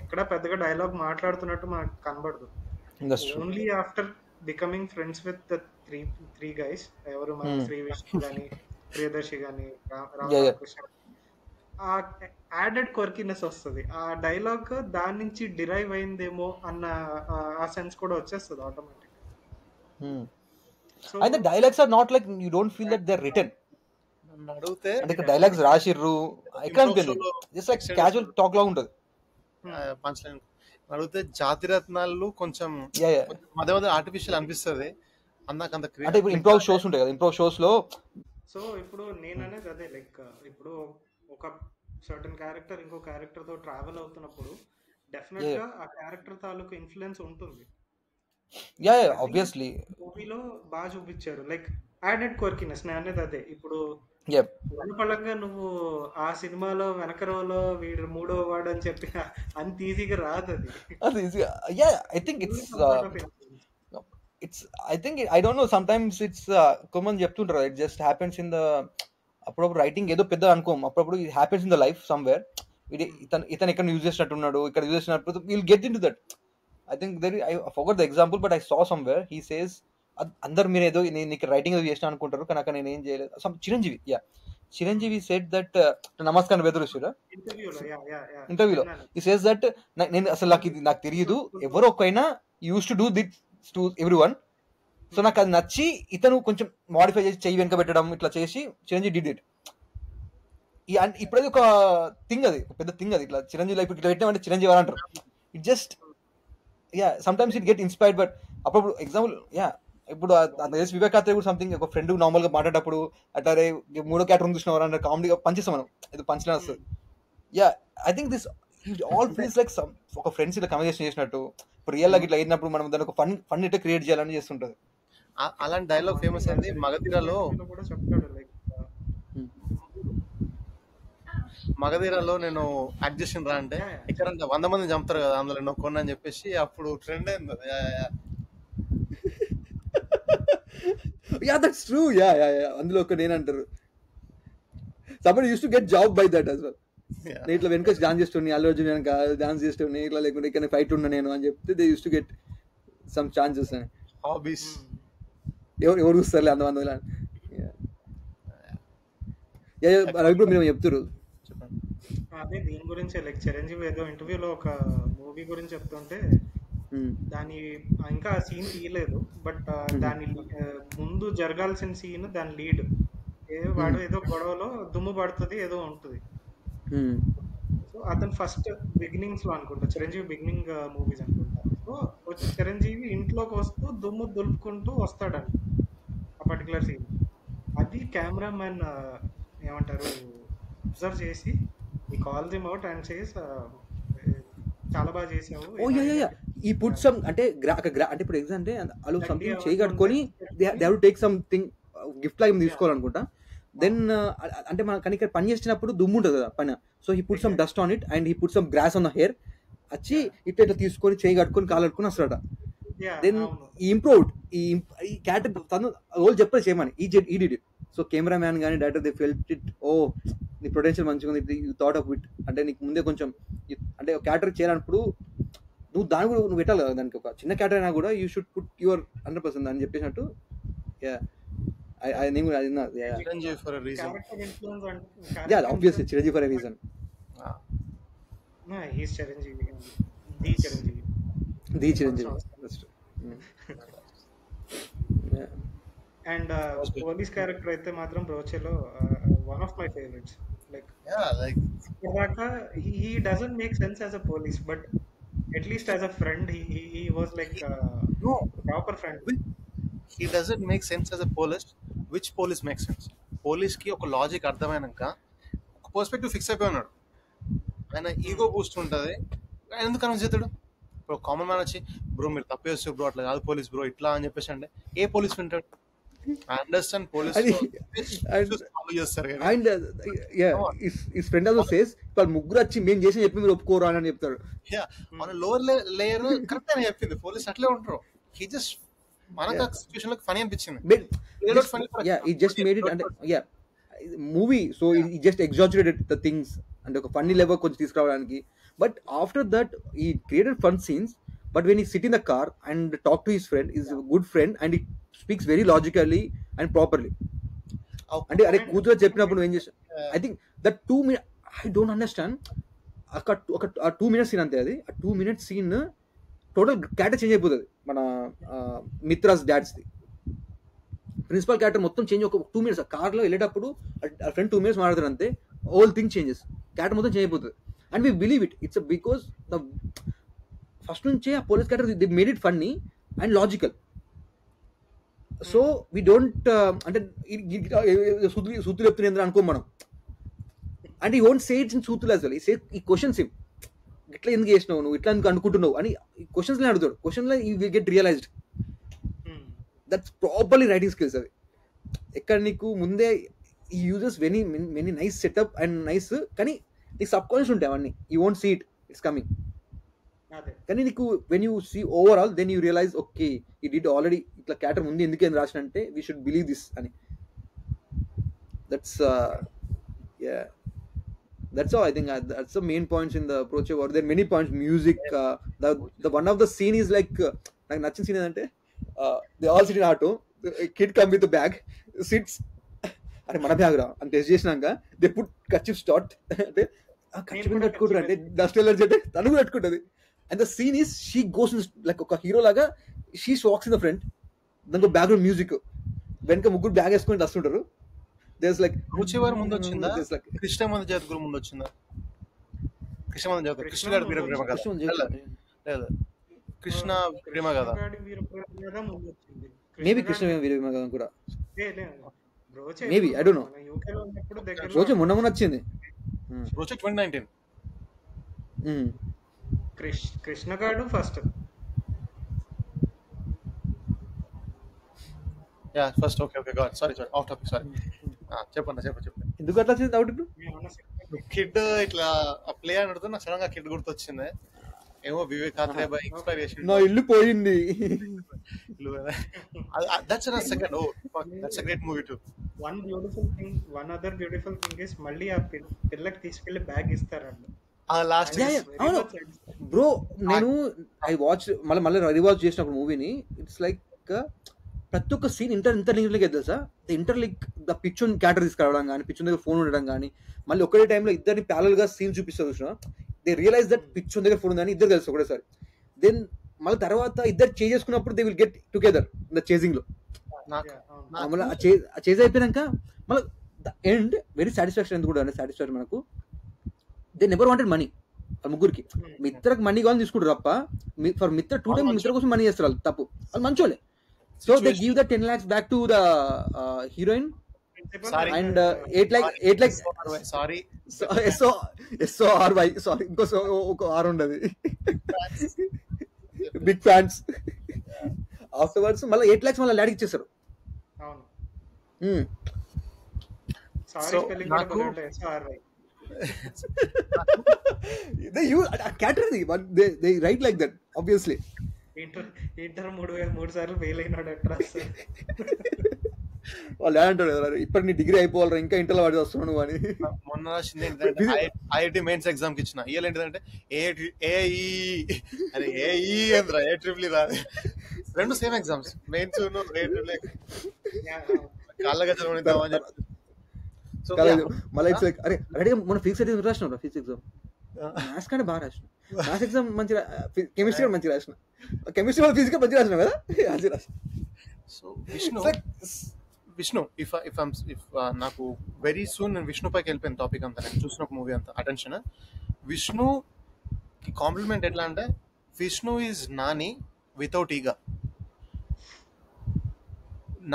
ఎక్కడ పెద్దగా డైలాగ్ మాట్లాడుతున్నట్టు మనకు కనబడదు. Only after becoming friends with the three guys, ఎవరు మన శ్రీ విష్ణు కానీ, ప్రియదర్శి కానీ, రామకృష్ణ, ఆ యాడెడ్ క్వర్కినెస్ వస్తుంది. ఆ డైలాగ్ దాని నుంచి డిరైవ్ అయిందేమో అన్న ఆ సెన్స్ కూడా వచ్చేస్తుంది automatic. So and the dialogues are not like you don't feel that they are written. నన్ను అడిగితే అంటే ఇక్కడ డైలాగ్స్ రాసిర్రు ఇక్కడ అనిపించదు, జస్ట్ లైక్ క్యాజువల్ టాక్ లాగా ఉంటుంది. పంచ్ లైన్ అడిగితే జాతి రత్నాలు కొంచెం మధ్య మధ్య ఆర్టిఫిషియల్ అనిపిస్తుంది. అందాకంత అంటే ఇప్పుడు ఇంప్రూవ్ షోస్ ఉంటాయి కదా, ఇంప్రూవ్ షోస్ లో. సో ఇప్పుడు నేను అనేది అదే, లైక్ ఇప్పుడు ఒక సర్టన్ క్యారెక్టర్ ఇంకో క్యారెక్టర్ తో ట్రావెల్ అవుతున్నప్పుడు డెఫినెట్ గా ఆ క్యారెక్టర్ తాలూకు ఇన్ఫ్లుయెన్స్ ఉంటుంది. ఆబ్వియస్లీ మూవీలో బాగా చూపించారు, లైక్ యాడెడ్ క్వర్కినెస్. నేను అనేది అదే, ఇప్పుడు పళ్ళంగా నువ్వు ఆ సినిమాలో వెనక రోలో వీడు మూడో వాడు అని చెప్పి అంత ఈజీగా రాదు అది. I think I think I don't no, some times it's కొంతమంది చెప్తుంటారు it just happens in the, అప్పుడప్పుడు రైటింగ్ ఏదో పెద్ద అనుకోం, అప్పుడప్పుడు it happens in the life somewhere. ఇతను ఇక్కడ యూజ్ చేసినట్టున్నాడు, ఇక్కడ యూజ్ చేసినప్పుడు will get in to that. I think I forgot the example, but I saw somewhere he says, అందరు మీరు ఏదో నీకు రైటింగ్ ఏదో చేసిన అనుకుంటారు, కానీ అక్కడ నేను ఏం చేయలేదు. చిరంజీవి సెడ్ దట్, నమస్కారం వెదురుషురా ఇంటర్వ్యూలో ఈ సేస్ దట్, నేను అసలు నాకు తెలియదు, ఎవరో ఒకైనా used to do that to everyone, so నాకు అది నచ్చి ఇతను కొంచెం మాడిఫై చేసి చెయ్యి వెనక పెట్టడం ఇట్లా చేసి చిరంజీవి డిడ్ ఇట్. ఇప్పుడది ఒక థింగ్, అది పెద్ద థింగ్, అది ఇట్లా చిరంజీవి లైఫ్ ఇట్లా పెట్టామంటే చిరంజీవి అని అంటారు. It just some times it get inspired. But అప్పుడు ఎగ్జాంపుల్ ఇప్పుడు వివేకాత్రే కూడా సంథింగ్, ఒక ఫ్రెండ్ నార్మల్ గా మాట్లాడేటప్పుడు అట్లా మూడో క్యారెక్టర్ చూసినవారు అంటే కామెడీగా పనిచేస్తాం మనం, ఇది పంచలే వస్తుంది. I think this all feels like ఒక ఫ్రెండ్స్ ఇట్లా కన్వర్సేషన్ చేసినట్టు. ఇప్పుడు రియల్ గా ఇట్లా అయినప్పుడు మనం దానికి ఒక ఫన్ ఇట్లా క్రియేట్ చేయాలని చేస్తుంటది. అలాంటి డైలాగ్ ఫేమస్ అయింది మగధీరలో. మగధీరలో నేను యాక్ట్ చేసిన రా అంటే, ఎక్కడంటే 100 మంది చంపుతారు కదా, అందులో నేను కొన్నా అని చెప్పేసి అప్పుడు ట్రెండ్ అయింది. That's true. అందులో ఒక నేను అంటారు, somebody used to get job by that as well. నేను ఇట్లా వెనక డాన్స్ చేస్తుండే, అల్లు అర్జున్ వెనక డాన్స్ చేస్తుండే, ఇట్లా లేకుంటే ఇక్కడ ఫైట్ ఉన్నా నేను అని చెప్తే they use to get some chances అని. హాబీస్ ఎవరు చూస్తారులే అంతమంది. ఇప్పుడు మీరు చెప్తారు అదే దీని గురించి, లైక్ చిరంజీవి ఏదో ఇంటర్వ్యూలో ఒక మూవీ గురించి చెప్తుంటే, దాని ఇంకా సీన్ తీయలేదు, బట్ దాని ముందు జరగాల్సిన సీన్ దాని లీడ్, వాడు ఏదో గొడవలో దుమ్ము పడుతుంది ఏదో ఉంటుంది. సో అతను ఫస్ట్ బిగినింగ్స్ లో అనుకుంటా, చిరంజీవి బిగినింగ్ మూవీస్ అనుకుంటా. సో వచ్చి చిరంజీవి ఇంట్లోకి వస్తూ దుమ్ము దులుపుకుంటూ వస్తాడంట ఆ పర్టికులర్ సీన్. అది కెమెరామెన్ ఏమంటారు అబ్జర్వ్ చేసి ఈ కాల్ దిమ్ అవుట్ అండ్ సేస్ చాలా బాగా చేసావు. ఈ పుట్ సమ్ అంటే అంటే ఇప్పుడు ఎగ్జామ్ అంటే వాళ్ళు సంథింగ్ చేయి కట్టుకొని they have to take something gift లాగా తీసుకోవాలనుకుంటా. దెన్ అంటే మన కానీ ఇక్కడ పని చేసినప్పుడు దుమ్ము ఉంటుంది కదా పైన, so he put some dust on it and he put some grass on the hair, వచ్చి ఇట్లా తీసుకొని చేయి కట్టుకొని కాలు కట్టుకొని వస్తాడట. దెన్ ఈ ఇంప్రూవ్డ్ ఈ క్యారెక్టర్ తను రోల్ చెప్పారు చేయమని he did it. So cameraman కానీ director they felt it, oh నీ పొటెన్షియల్ మంచిగా ఉంది, యూ థాట్ ఆఫ్ ఇట్. అంటే నీకు ముందే కొంచెం అంటే క్యారెక్టర్ చేయాలన్నప్పుడు నువ్వు దాని కూడా నువ్వు పెట్టాలి కదా, దానికి ఒక చిన్న క్యారెక్టర్ అయినా కూడా యూ షుడ్ పుట్ యువర్ 100% అని చెప్పేసినట్టు. Chiranjeevi for a reason. Obviously Chiranjeevi for a reason. The Chiranjeevi. And police character అయితే మాత్రం బ్రోచేలో one of my favourites. Like he doesn't make sense as a police, but at least as a friend he was like no proper friend. He doesn't make sense as a police. Which police makes sense? Police కి ఒక logic అర్థమైనాక ఒక perspective fix అయిపోయి ఉన్నాడు. ఆయన ego Boost ఉంటుంది. ఆయన ఎందుకు convince చేస్తాడు? ఇప్పుడు కామన్ మ్యాన్ వచ్చి బ్రో మీరు తప్పు చేస్తారు బ్రో, అట్లా కాదు పోలీస్ బ్రో ఇట్లా అని చెప్పేసి అంటే ఏ పోలీస్ వింటాడు? ఐ అండర్స్టాండ్ పోలీస్ చేస్తారు కానీ and his friend also says వాళ్ళు ముగ్గురు వచ్చి మేము చేసి చెప్పి మీరు ఒప్పుకోరు అని చెప్తారు. మన లోవర్ లేయర్ కరెక్ట్ అని చెప్పింది, పోలీస్ అట్లే ఉంటారు. హీ జస్ట్ మనకు ఆ సిచ్యువేషన్ లో ఫనీ అనిపించింది. జస్ట్ మేడ్ ఇట్ అంటే movie, so he just exaggerated the things అంటే ఒక ఫన్నీ లెవెల్ కొంచెం తీసుకురావడానికి. But after that he created fun scenes. But when he sit in the car and talk to his friend, is good friend and he speaks very logically and properly. అంటే అరే కూతురు చెప్పినప్పుడు ఏం చేసా, I think that 2 minutes I don't understand. ఒక 2 minutes scene అంతే. అది ఆ 2 minutes scene total character change అయిపోతుంది. మన మిత్రాస్ డాడ్స్ది ప్రిన్సిపల్ క్యారెక్టర్ మొత్తం చేంజ్. ఒక 2 minutes కార్లో వెళ్ళేటప్పుడు ఆ ఫ్రెండ్ 2 minutes మాట్లాడతారు అంతే, హోల్ థింగ్ చేంజెస్, క్యారెక్టర్ మొత్తం చేంజ్ అయిపోతుంది. And we believe it. It's because the first నుంచే ఆ police character the made it funny and logical. So we don't అంటే సూతులు చెప్తున్నా అనుకో మనం. And he won't say it's in సూతులు as well. He questions him, ఇట్లా ఎందుకు చేసినావు నువ్వు, ఇట్లా ఎందుకు అనుకుంటున్నావు అని క్వశ్చన్స్ అడుగుతాడు. క్వశ్చన్లో he will get realised. That's properly writing skills. అవి ఎక్కడ నీకు ముందే he uses many nice setup and nice, కానీ నీకు సబ్ కాన్షియస్ ఉంటాయి అవన్నీ. You won't see it, it's coming. కానీ నీకు when you see overall then you realise okay he did already ఇట్లా క్యారెక్టర్ ముందు ఎందుకు ఏం రాసిన అంటే వీ షుడ్ బిలీవ్ దిస్ అని. That's all I think. That's the main points in the approach. Or there are many points. Music, the one of the scene is like నాకు నచ్చిన scene ఏంటంటే they all sit in auto, kid come with the bag, sits అరే మన bag రా అని test చేసినాక they put kerchief start అంటే ఆ kerchief కట్టుకుంటారు అంటే డస్ట్ ఎలర్జీ అంటే తను కూడా కట్టుకుంటుంది. And the scene is she goes in like ఒక హీరో లాగా she walks in the front, దానికి బ్యాక్గ్రౌండ్ మ్యూజిక్, వెనక ముగ్గురు బ్యాగ్ వేసుకొని వస్తుంటారు. There's like రుచివారి ముందు వచ్చిందా, కృష్ణమంద జాతి గురు ముందు వచ్చిందా? కృష్ణమంద జాతి కృష్ణ గారి వీర ప్రేమ కదా, లేదు కృష్ణ ప్రేమ కదా, మేబీ కృష్ణ వీర ప్రేమ కదా కూడా, మేబీ ఐ డోంట్ నో. రోజు మొన్న వచ్చింది, రోజు 2019. కృష్ణ గాడు first first. Okay God, sorry of topic, sorry. చెప్పండి. ఎందుకు అట్లా వచ్చింది డౌట్? ఇప్పుడు కిడ్ ఇట్లా ప్లే అని అడుగుతా, నాకు సడన్ గా కిడ్ గుర్తొచ్చింది. ఏమో వివేక్ ఆత్రేయ బై ఇన్స్పైర్ చేసి నా ఇల్లు పోయింది. That's a second. Oh fuck, that's a great movie too. One other beautiful thing is మళ్ళీ ఆ పిల్లకి తీసుకెళ్లి బ్యాగ్ ఇస్తారండి. ఆ లాస్ట్ అవును బ్రో, నేను ఐ వాచ్ మళ్ళీ రివాచ్ చేసినప్పుడు మూవీని, ఇట్స్ లైక్ ప్రతి ఒక్క సీన్ ఇంటర్ లింక్ తెలుసా. Inter link the picture character తీసుకురావడం కానీ, పిక్చర్ దగ్గర ఫోన్ ఉండడం కానీ, మళ్ళీ ఒకటే టైంలో ఇద్దరిని ప్యారల్ గా సీన్ చూపిస్తారు చూసిన. దే రియలైజ్ దట్ పిక్చర్ దగ్గర ఫోన్ ఉందని ఇద్దరు తెలుసు ఒకటేసారి. దెన్ మళ్ళీ తర్వాత ఇద్దరు చేంజ్ చేసుకున్నప్పుడు they will get together the chasing లో. మళ్ళీ ఆ చేజ్ అయిపోయినాక మళ్ళీ ద ఎండ్ వెరీ సాటిస్ఫాక్షన్. ఎందుకు కూడా సాటిస్ఫాక్షన్ మనకు, దే నెవర్ వాంటెడ్ మనీ. వాళ్ళ ముగ్గురికి మిత్రకు మనీ కావాలని తీసుకుంటారు తప్ప, ఫర్ మిత్ర 2 times మిత్ర కోసం మనీ చేస్తారు వాళ్ళు, తప్పు. వాళ్ళు మంచోళ్ళే. So they give the 10 lakhs back to the heroine. Sorry. And 8 lakhs. Sorry. SORY. Sorry. Because R ఉండదు. Big fans. Afterwards మళ్ళీ 8 lakhs మళ్ళీ డాడీకి ఇచ్చేస్తారు. అవును. సారీ స్పెల్లింగ్ కూడా బాగుంటుంది. SORY. They use a category, but they write like that obviously. Inter 3 సార్లు fail అయినాడు అట్లా. వాళ్ళు అంటాడు ఇప్పుడు నీ డిగ్రీ అయిపోవాలి ఇంకా ఇంటర్లో వాడి వస్తున్నావు నువ్వు అని. మొన్న రాసింది ఏంటంటే ఐఐటి మెయిన్స్ ఎగ్జామ్ కి ఇచ్చిన, ఇయర్ ఏంటంటే ఏఈ అని, ఏఈ అంటారా, ఏ ట్రిపుల్ రాదు, రెండు సేమ్ ఎగ్జామ్స్, మెయిన్స్ కాళ్ళ గజలు అని చెప్పి. మళ్ళీ ఇట్స్ లైక్ అరే రెడీ మన ఫిజిక్స్ అయితే రాసినావు, ఫిజిక్స్ ఎగ్జామ్ మ్యాథ్స్ కంటే బాగా రాసిన, మ్యాథ్స్ ఎగ్జామ్ మంచిగా, కెమిస్ట్రీ మంచిగా రాసిన, కెమిస్ట్రీ వాళ్ళు ఫిజిక్స్ మంచిగా రాసినావు కదా మంచిగా రాసిన. సో విష్ణు ఇఫ్ నాకు వెరీ సూన్ నేను విష్ణు పైకి వెళ్ళిపోయిన టాపిక్ అంతా, నేను చూసిన మూవీ అంతా అటెన్షన్. విష్ణు కి కాంప్లిమెంట్ ఎట్లా అంటే, విష్ణు ఈజ్ నాని వితౌట్ ఈగా.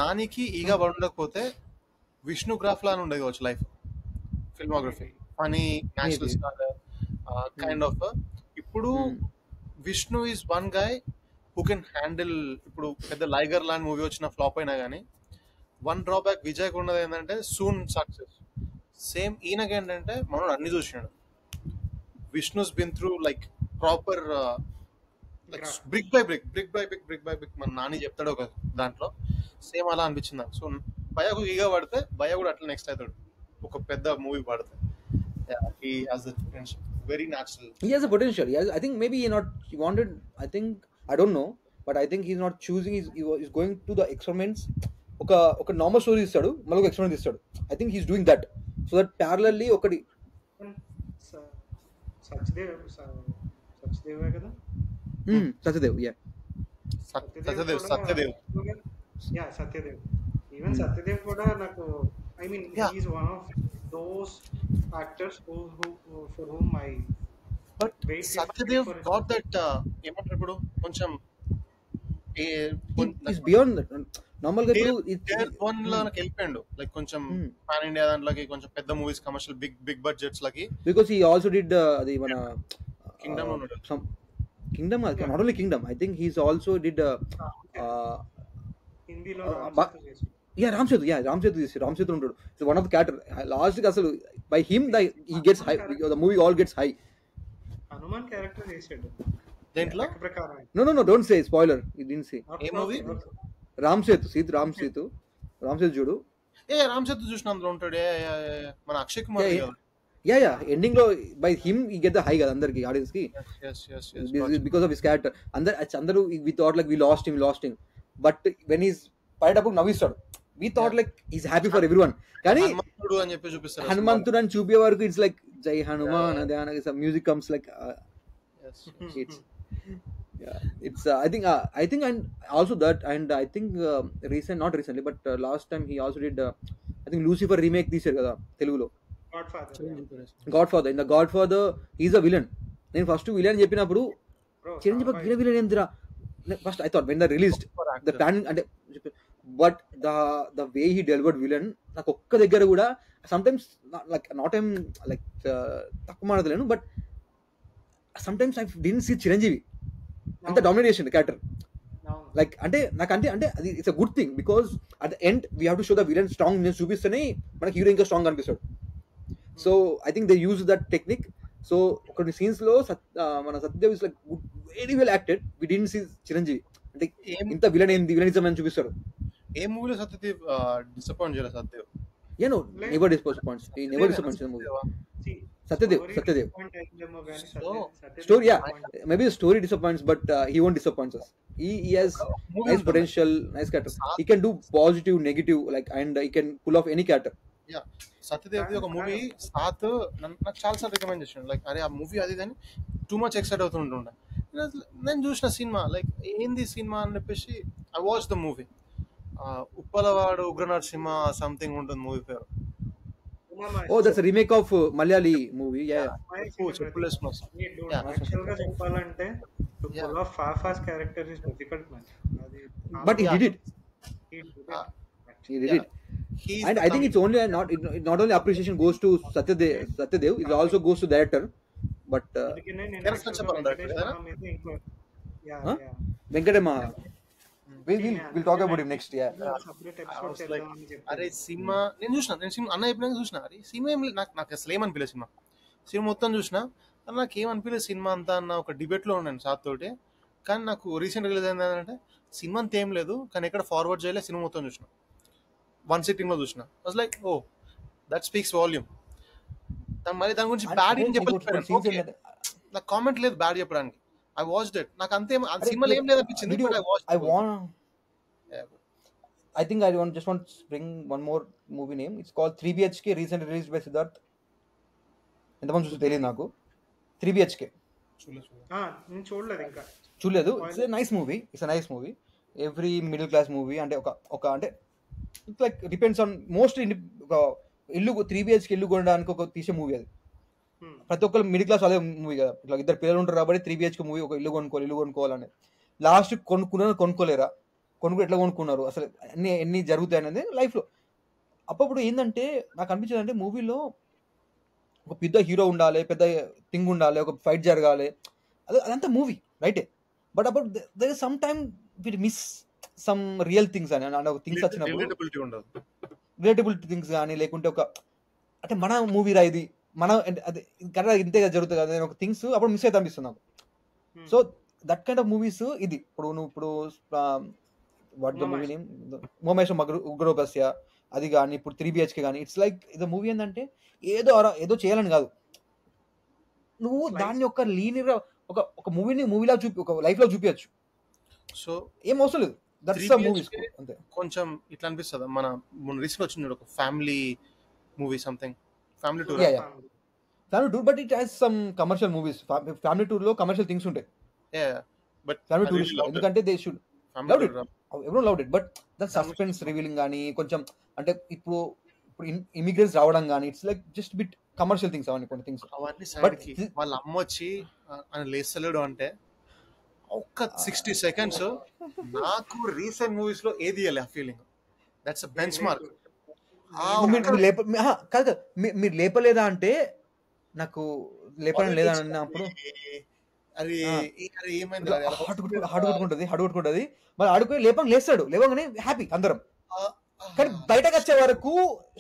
నానికి ఈగా ఉండకపోతే విష్ణుగ్రాఫ్ లానే ఉండేది కావచ్చు life, filmography, funny, natural star kind of. ఇప్పుడు Vishnu is one guy who can handle. ఇప్పుడు పెద్ద లైగర్ లాంటి మూవీ వచ్చిన ఫ్లాప్ అయినా కానీ వన్ డ్రాబ్యాక్ విజయ్కి ఉన్నది ఏంటంటే సూన్ సక్సెస్. సేమ్ ఈయనకి ఏంటంటే మనోడు అన్ని చూసినాడు. Vishnu's been through like proper brick by brick మన నాని చెప్తాడు ఒక దాంట్లో, సేమ్ అలా అనిపించింది నాకు. సో భయకు ఈగ పడితే భయ కూడా అట్లా నెక్స్ట్ అవుతాడు ఒక పెద్ద మూవీ పడితే. He has the potential, very natural. He has a potential. I think maybe he wanted, I think, I don't know, but I think he's not choosing. He's going to the experiments. ఒక normal story ఇస్తాడు, మళ్ళీ ఒక experiment ఇస్తాడు. I think he's doing that, so that parallelly ఒకటి సత్యదేవే కదా, Satyadev Satyadev. Even Satyadev కూడా నాకు, I mean he's one of those actors for whom I but Satyadev got that ఏమంటారు ఇప్పుడు కొంచెం బియాండ్ నార్మల్ గా వన్ లోకి వెళ్ళిపోయాడు, లైక్ కొంచెం పాన్ ఇండియా దాంట్లోకి, కొంచెం పెద్ద మూవీస్, కమర్షియల్ బిగ్ బడ్జెట్స్ లకి. బికాస్ హీ ఆల్సో డిడ్ అది మన kingdom, not only kingdom, I think he's also did హిందీలో రామ్ సేతు ఉంటాడు. So one of the character last కి అసలు by him he gets high, the movie all gets high. Hanuman character చేసాడు దేంట్లో. No, don't say spoiler. You didn't say. ఏ movie? Ram Setu చూడు. రామ్ సేతు చూసిన అందులో ఉంటాడు మన అక్షయ్ కుమార్. యా ఎండింగ్ లో by him he get the high కదా అందరికి, ఆడియన్స్ కి, బికాస్ ఆఫ్ హిస్ క్యారెక్టర్. అందరూ we thought like we lost him, but when he's పడేటప్పుడు నవ్విస్తాడు. We thought like he's happy for everyone. కానీ హనుమంతుడు అని చూపే వరకు ఇట్స్ లైక్ జై హనుమాన్, అదే music comes like it's I think and also that, and I think not recently but last time he also did I think Lucifer remake తీశారు కదా తెలుగులో, Godfather. In the Godfather he is a villain. నేను first villain చెప్పినప్పుడు Chiranjeevi villain ఏందిరా first I thought when they released the plan అంటే, but the way he delivered villain నాకు ఒక్క దగ్గర కూడా sometimes not I'm like తక్కువ మాట్లాడలేను, but sometimes I didn't see Chiranjeevi అంత డామినేషన్ క్యారెక్టర్. లైక్ అంటే నాకంటే అది it's a good thing, because at the end we have to show the villain strong చూపిస్తేనే మనకి హీరో ఇంకా స్ట్రాంగ్ అనిపిస్తాడు. So I think they use that technique. So కొన్ని scenes లో మన Satyadev is like very well acted. We didn't see Chiranjeevi అంటే ఇంత villainism అని చూపిస్తారు. ఏ మూవీలో సత్యదేవ్ డిసప్పాయింట్ చేయలేదు Satyadev? never disappoints the movie. Satyadev story, maybe the story disappoints, but he won't disappoint us. He has nice potential, nice character. He can do positive, negative, like, and he can pull off any character. Satyadev ఒక movie సాత్ నాకు చాలా సార్లు recommend చేసాను. Like అరే ఆ movie అది కానీ టూ మచ్ ఎక్సైట్ అవుతుంటుండే. నేను చూసిన సినిమా లైక్ ఏంది సినిమా అని చెప్పేసి ఐ వాచ్ ద మూవీ. ఉప్పలవాడు ఉగ్రనరసింహ సంథింగ్ ఉంటుంది మూవీ పేరు. Oh, that's a remake of Malayali movie. చెప్పాలంటే fast character is difficult man. But he did it. And I think it's only not only appreciation goes to Satyadev, it also goes to the director. But Venkatama, we'll talk about him next. అరే cinema నేను చూసిన అన్న ఎప్పుడైనా చూసిన అరే cinema ఏం నాకు అసలు ఏమనిపించలేదు. సినిమా మొత్తం చూసిన నాకు ఏమనిపించలేదు సినిమా అంతా అన్న ఒక డిబేట్ లో ఉన్నాను సాత్ తోటి. కానీ నాకు రీసెంట్ రిలీజ్ అయింది ఏంటంటే సినిమా అంతా ఏం లేదు, కానీ ఎక్కడ ఫార్వర్డ్ చేయలేదు, సినిమా మొత్తం చూసిన, వన్ సిట్టింగ్ లో చూసిన. Was like oh that speaks volume. మరి దాని గురించి బ్యాడ్ ఏం చెప్పలేదు, నాకు కామెంట్ లేదు బ్యాడ్ చెప్పడానికి. I watched it. నాకు అంతే సినిమాలో ఏం లేదు అనిపించింది. I think I just want to bring one more movie name. It's called 3BHK, recently released by Siddharth. ఎంతమంది చూస్తే తెలియదు నాకు. 3BHK నేను చూడలేదు ఇంకా. చూడలేదు. It's a nice movie. Every middle class movie. అంటే ఒక అంటే it's like depends on mostly ఒక ఇల్లు 3BHK ఇల్లు కొనడానికి ఒక తీసే మూవీ అది. ప్రతి ఒక్కరు మిడిల్ క్లాస్ అదే మూవీ కదా. ఇట్లా ఇద్దరు పిల్లలు ఉంటారు కాబట్టి 3BHK మూవీ, ఒక ఇల్లు కొనుక్కోవాలని. లాస్ట్ కొనుక్కులేరా, కొనుక్కు ఎట్లా కొనుక్కున్నారు, అసలు ఎన్ని జరుగుతాయి అనేది లైఫ్లో అప్పుడు ఏంటంటే నాకు అనిపించింది అంటే మూవీలో ఒక పెద్ద హీరో ఉండాలి, పెద్ద థింగ్ ఉండాలి, ఒక ఫైట్ జరగాలి, అదంతా మూవీ రైటే. బట్ అప్పుడు there is some time we miss some real things అని ఒక థింగ్స్ వచ్చినప్పుడు రిలేటబిలిటీ ఉండదు, రిలేటబుల్ థింగ్స్ కానీ లేకుంటే ఒక అంటే మన మూవీరా ఇది, మన అదే కరెక్ట్ ఇంతే జరుగుతుంది కదా ఒక థింగ్స్ అప్పుడు మిస్ అయితే అనిపిస్తుంది నాకు. So that kind of movies ఇది. ఇప్పుడు నువ్వు ఇప్పుడు వాట్ ద మూవీ నేమ్ మోమేషం ఉగ్రోపస్య అది కానీ ఇప్పుడు 3BHK కానీ ఇట్స్ లైక్ ఇది మూవీ ఏంటంటే ఏదో చేయాలని కాదు, నువ్వు దాన్ని ఒక లీనియర్ ఒక మూవీని మూవీలా ఒక లైఫ్ లో చూపించచ్చు. సో ఏం అవసరం లేదు, దట్స్ మూవీస్ అంతే. కొంచెం ఇట్లా అనిపిస్తుంది మన రీసెంట్ వచ్చింది ఒక family movie something family tour. Family tour but it has some commercial movies. Family tour లో కమర్షియల్ థింగ్స్ ఉంటాయి. బట్ ఫ్యామిలీ టూరిస్ట్ ఎందుకంటే దే షుడ్ లవ్ ఇట్, ఎవరో love it. But that suspense revealing కానీ కొంచెం అంటే ఇప్పుడు ఇమిగ్రెంట్స్ రావడం కానీ it's like just bit commercial things అవన్నీ కొన్ని థింగ్స్. అవన్నీ సైడ్కి వాళ్ళ అమ్మ వచ్చి ఆయన లేస్తలేడు అంటే ఒక్క 60 seconds నాకు రీసెంట్ మూవీస్ లో ఏది ఇవ్వాలి ఆ feeling. That's a bench mark. కాదు మీరు లేపలేదా అంటే నాకు లేపడం లేదా అన్నప్పుడు హార్ట్ కొట్టుకుంటది మరి ఆడుకుని లేస్తాడు, లేవగానే హ్యాపీ అందరం. కానీ బయటకు వచ్చే వరకు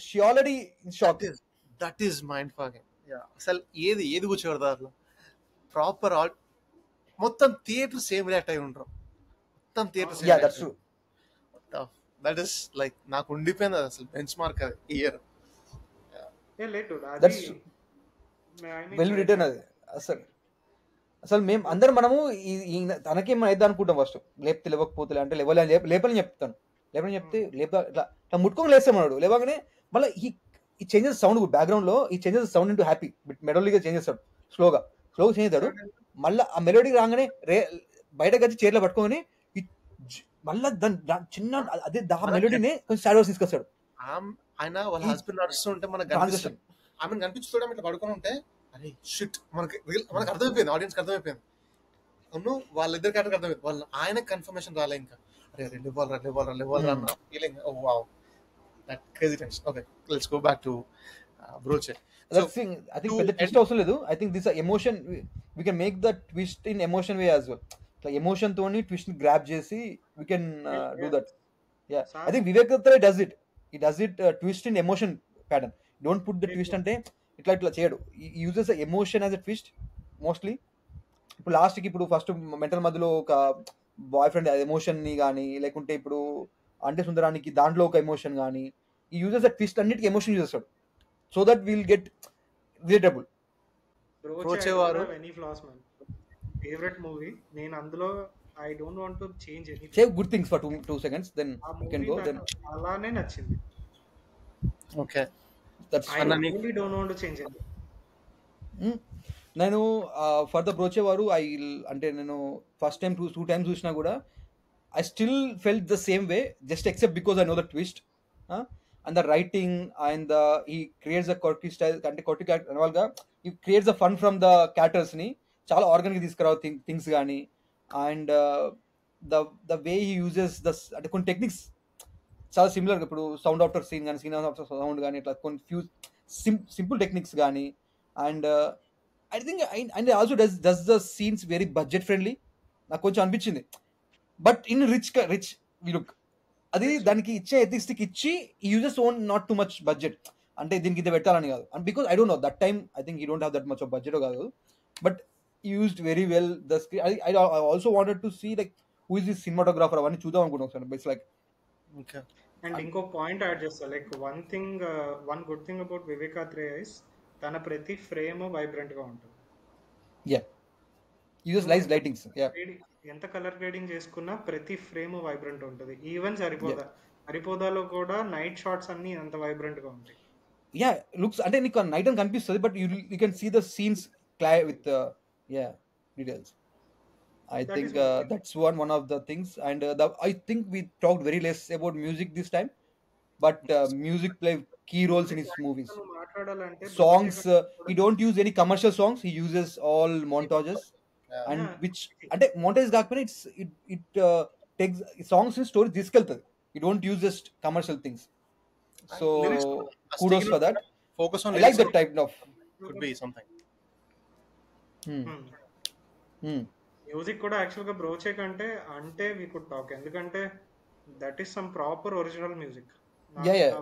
she already shock. That is mind fogging. అసలు ఏది కూర్చోడు అట్లా ప్రాపర్ మొత్తం థియేటర్ సేమ్ రియాక్ట్ అయి ఉంటారు, మొత్తం థియేటర్. దట్ ఈస్ లైక్ నాకు ఉండిపోయింది అది అసలు బెంచ్ మార్క్ అది ఇయర్. వెల్ రిటర్న్ అది అసలు మేము అందరం మనము తనకేమో అయితే అనుకుంటాం ఫస్ట్, లేపితే లేవకపోతే అంటే లేపని చెప్తాను, లేపని చెప్తే ఇట్లా ముట్టుకొని లేస్తాం అన్నాడు. లేవగానే మళ్ళీ ఈ చేంజెస్ సౌండ్ బ్యాక్గ్రౌండ్ లో he changes sound into happy మెలోడీగా చేంజ్ చేస్తాడు, స్లోగా చేంజ్ చేస్తాడు. మళ్ళీ ఆ మెలోడీ రాగానే బయటకు వచ్చి చీరలో పట్టుకొని మళ్ళీ దాని చిన్న అదే దా మెలోడీని కొంచెం సాడ్ వర్స్ తీసుకొస్తాడు. ఆయన వాళ్ళ హస్బెండ్ నడుస్తుంటే మనకు ఆమె కనిపించుకోవడం ఇట్లా పడుకొని ఉంటే అరే షిట్ మనకు అర్థమైపోయింది, ఆడియన్స్ కి అర్థమైపోయింది. అవును వాళ్ళిద్దరికి అర్థమైపోయింది, వాళ్ళ ఆయనకు కన్ఫర్మేషన్ రాలే ఇంకా అరే లేవాలరా అన్న feeling. Oh wow, that crazy tension. Okay let's go back to Broche. I think పెద్ద ట్విస్ట్ అవసరం లేదు. I think this emotion we can make the twist in emotion way as well. Like emotion తోని twist ని grab చేసి we can do that. Yeah, I think Vivek Rathore does it. He does it twist in emotion pattern. Don't put the twist అంటే ఇట్లా చేయడు. He uses the emotion as a twist mostly. ఇప్పుడు last కి ఇప్పుడు first mental మధ్యలో ఒక boy friend emotion ని కానీ లేకుంటే ఇప్పుడు అంటే సుందరానికి దాంట్లో ఒక ఎమోషన్ కానీ ఈ యూజెస్ ఆ ట్విస్ట్ అన్నిటికీ ఎమోషన్ యూజ్ చేస్తాడు. So that we'll get relatable. Brochevaru any flaws man favourite movie. నేను అందులో I don't want to change anything. Say good things for 2 seconds then you can go then. అలానే నచ్చింది. Okay, that's I really don't want to change anything. నేను for the బ్రోచేవారు అంటే నేను first time 2 times చూసినా కూడా I still felt the same way just except because I know the twist. And the writing and he creates a quirky style అంటే quirky అనవాల్గా he creates a fun from the characters ని చాలా organic తీసుకురావు things కానీ. And the way he uses అంటే కొన్ని techniques చాలా similar. ఇప్పుడు sound after scene కానీ scene after sound కానీ ఇట్లా కొన్ని ఫ్యూ సింపుల్ టెక్నిక్స్ కానీ. And I think and also does the scenes very budget friendly నాకు కొంచెం అనిపించింది. బట్ ఇన్ రిచ్ లుక్ అది దానికి ఇచ్చే ఎథిక్స్కి ఇచ్చి uses own not too much budget అంటే దీనికి ఇది పెట్టాలని కాదు. And because I don't know that time I think you don't have that much of budget కాదు, but used very well the script. I also wanted to see like who is this cinematographer అవన్నీ చూద్దాం అనుకున్నాం ఒకసారి. It's like and ఇంకో point add చేస్తా, like one good thing about Vivek Athreya is తన ప్రతి frame vibrant గా ఉంటుంది. Yeah uses lights lightings. Yeah ఎంత కలర్ గ్రేడింగ్ చేసుకున్నా ప్రతి ఫ్రేమ్ వైబ్రెంట్ ఉంటుంది. ఈవెన్ సరిపోదాలో కూడా నైట్ షాట్స్ అన్ని అంత వైబ్రెంట్ గా ఉంటాయి. యా లుక్స్ అంటే నీకు నైట్ అని కనిపిస్తుంది but you can see the scenes clear with ya details. I think that's one of the things. And I think we talked very less about music this time, but music play key roles in his movies. Songs, he don't use any commercial songs, he uses all montages. And which ante montage gaakapone it takes songs and stories తీసుకెళ్తది. You don't use just commercial things. So lyrics kudos for that. focus on I like lyrics that type of. could be something. Music కూడా యాక్చువల్గా బ్రోచే కంటే అంటే we could talk, ఎందుకంటే that is some proper original music. Yeah.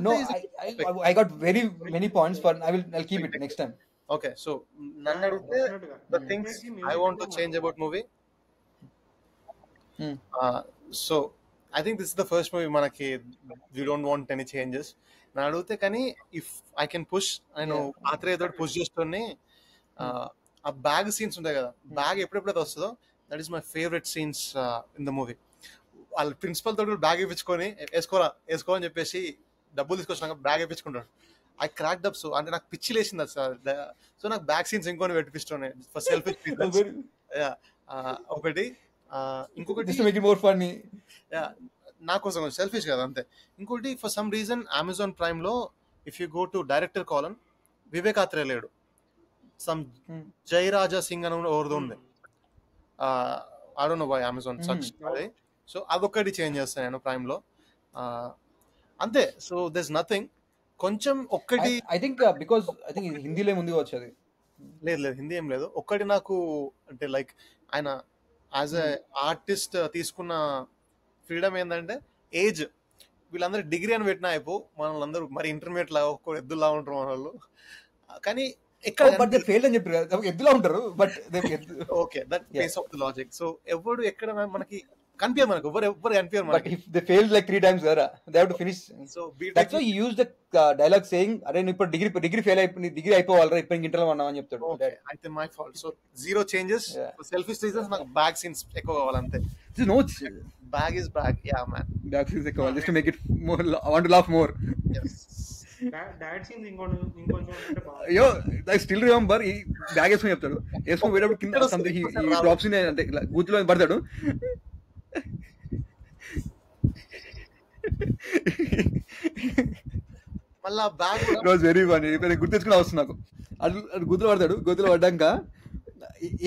No, I got very many points for. I'll keep it next time. Okay, so none the things I want to change about movie. So I think this is the first movie manaki we don't want any changes. Na adute kani if I can push, I know athre edo push chestone ఆ bag scenes ఉంటాయి కదా, bag ఎప్పుడెప్పుడైతే వస్తుందో that is my favourite scenes in the movie. వాళ్ళ principal తోటి bag వేయించుకొని వేసుకో అని చెప్పేసి డబ్బులు తీసుకొచ్చినాక బ్యాగ్ వేయించుకుంటాడు. I cracked up. సో అంటే నాకు పిచ్చి లేచింది అది సార్. సో నాకు బ్యాగ్ సీన్స్ ఇంకొని పెట్టిపిస్తున్నాయి ఫర్ సెల్ఫిష్ ఒకటి. ఇంకొకటి నా కోసం సెల్ఫిష్ కదా అంతే. ఇంకోటి for some reason Amazon Prime లో if you go to director column Vivek Athreya లేడు, సమ్ జయరాజా సింగ్ అని ఎవరిదో ఉంది. I don't know why Amazon sucks. So అదొక్కటి చేంజ్ చేస్తాను నేను ప్రైమ్ లో అంతే. So there is nothing. కొంచెం ఒక్కటి I think because I think హిందీలో ముందుగా వచ్చేది. లేదు హిందీ ఏం లేదు. ఒక్కటి నాకు అంటే లైక్ ఆయన యాజ్ ఎ ఆర్టిస్ట్ తీసుకున్న ఫ్రీడమ్ ఏంటంటే ఏజ్. వీళ్ళందరూ డిగ్రీ అని పెట్టినా అయిపో, మనల్ని మరి ఇంటర్మీడియట్ లాగా ఒక్క ఎద్దులా ఉంటారు మన వాళ్ళు. కానీ ఫెయిల్ అని చెప్పారు ఎద్దులా ఉంటారు. But okay that base of the logic. So ఎవరు ఎక్కడ మనకి కనిపించారు, మనకు ఎవరు కనిపించారు. But if they failed like 3 times, they have to finish. So that's why he used the dialogue saying, "Arey nu ippudu degree fail ayipindi, degree ayipovalra, ippudu interval anna" అని చెప్తాడు. Okay, I think my fault. So zero changes. For selfish reasons నాకు bag scenes ఎక్కువ కావాలంతే. No, bag is bag. Yeah man, bag scenes ఎక్కువ just to make it more. I want to laugh more. Yes. That scenes ఇంకొంచెం అంటే బాగా. అయ్యో I still remember ఈ bag వేసుకొని చెప్తాడు, వేసుకొని పోయేటప్పుడు కింద something he drops in అంటే గూతులో పడతాడు. మళ్ళా బ్యాగ్ వాజ్ వెరీ ఫనీ. గుర్తు తెచ్చుకుని వస్తుంది నాకు. అది గుర్తులు పడతాడు. గుర్తులు పడ్డాక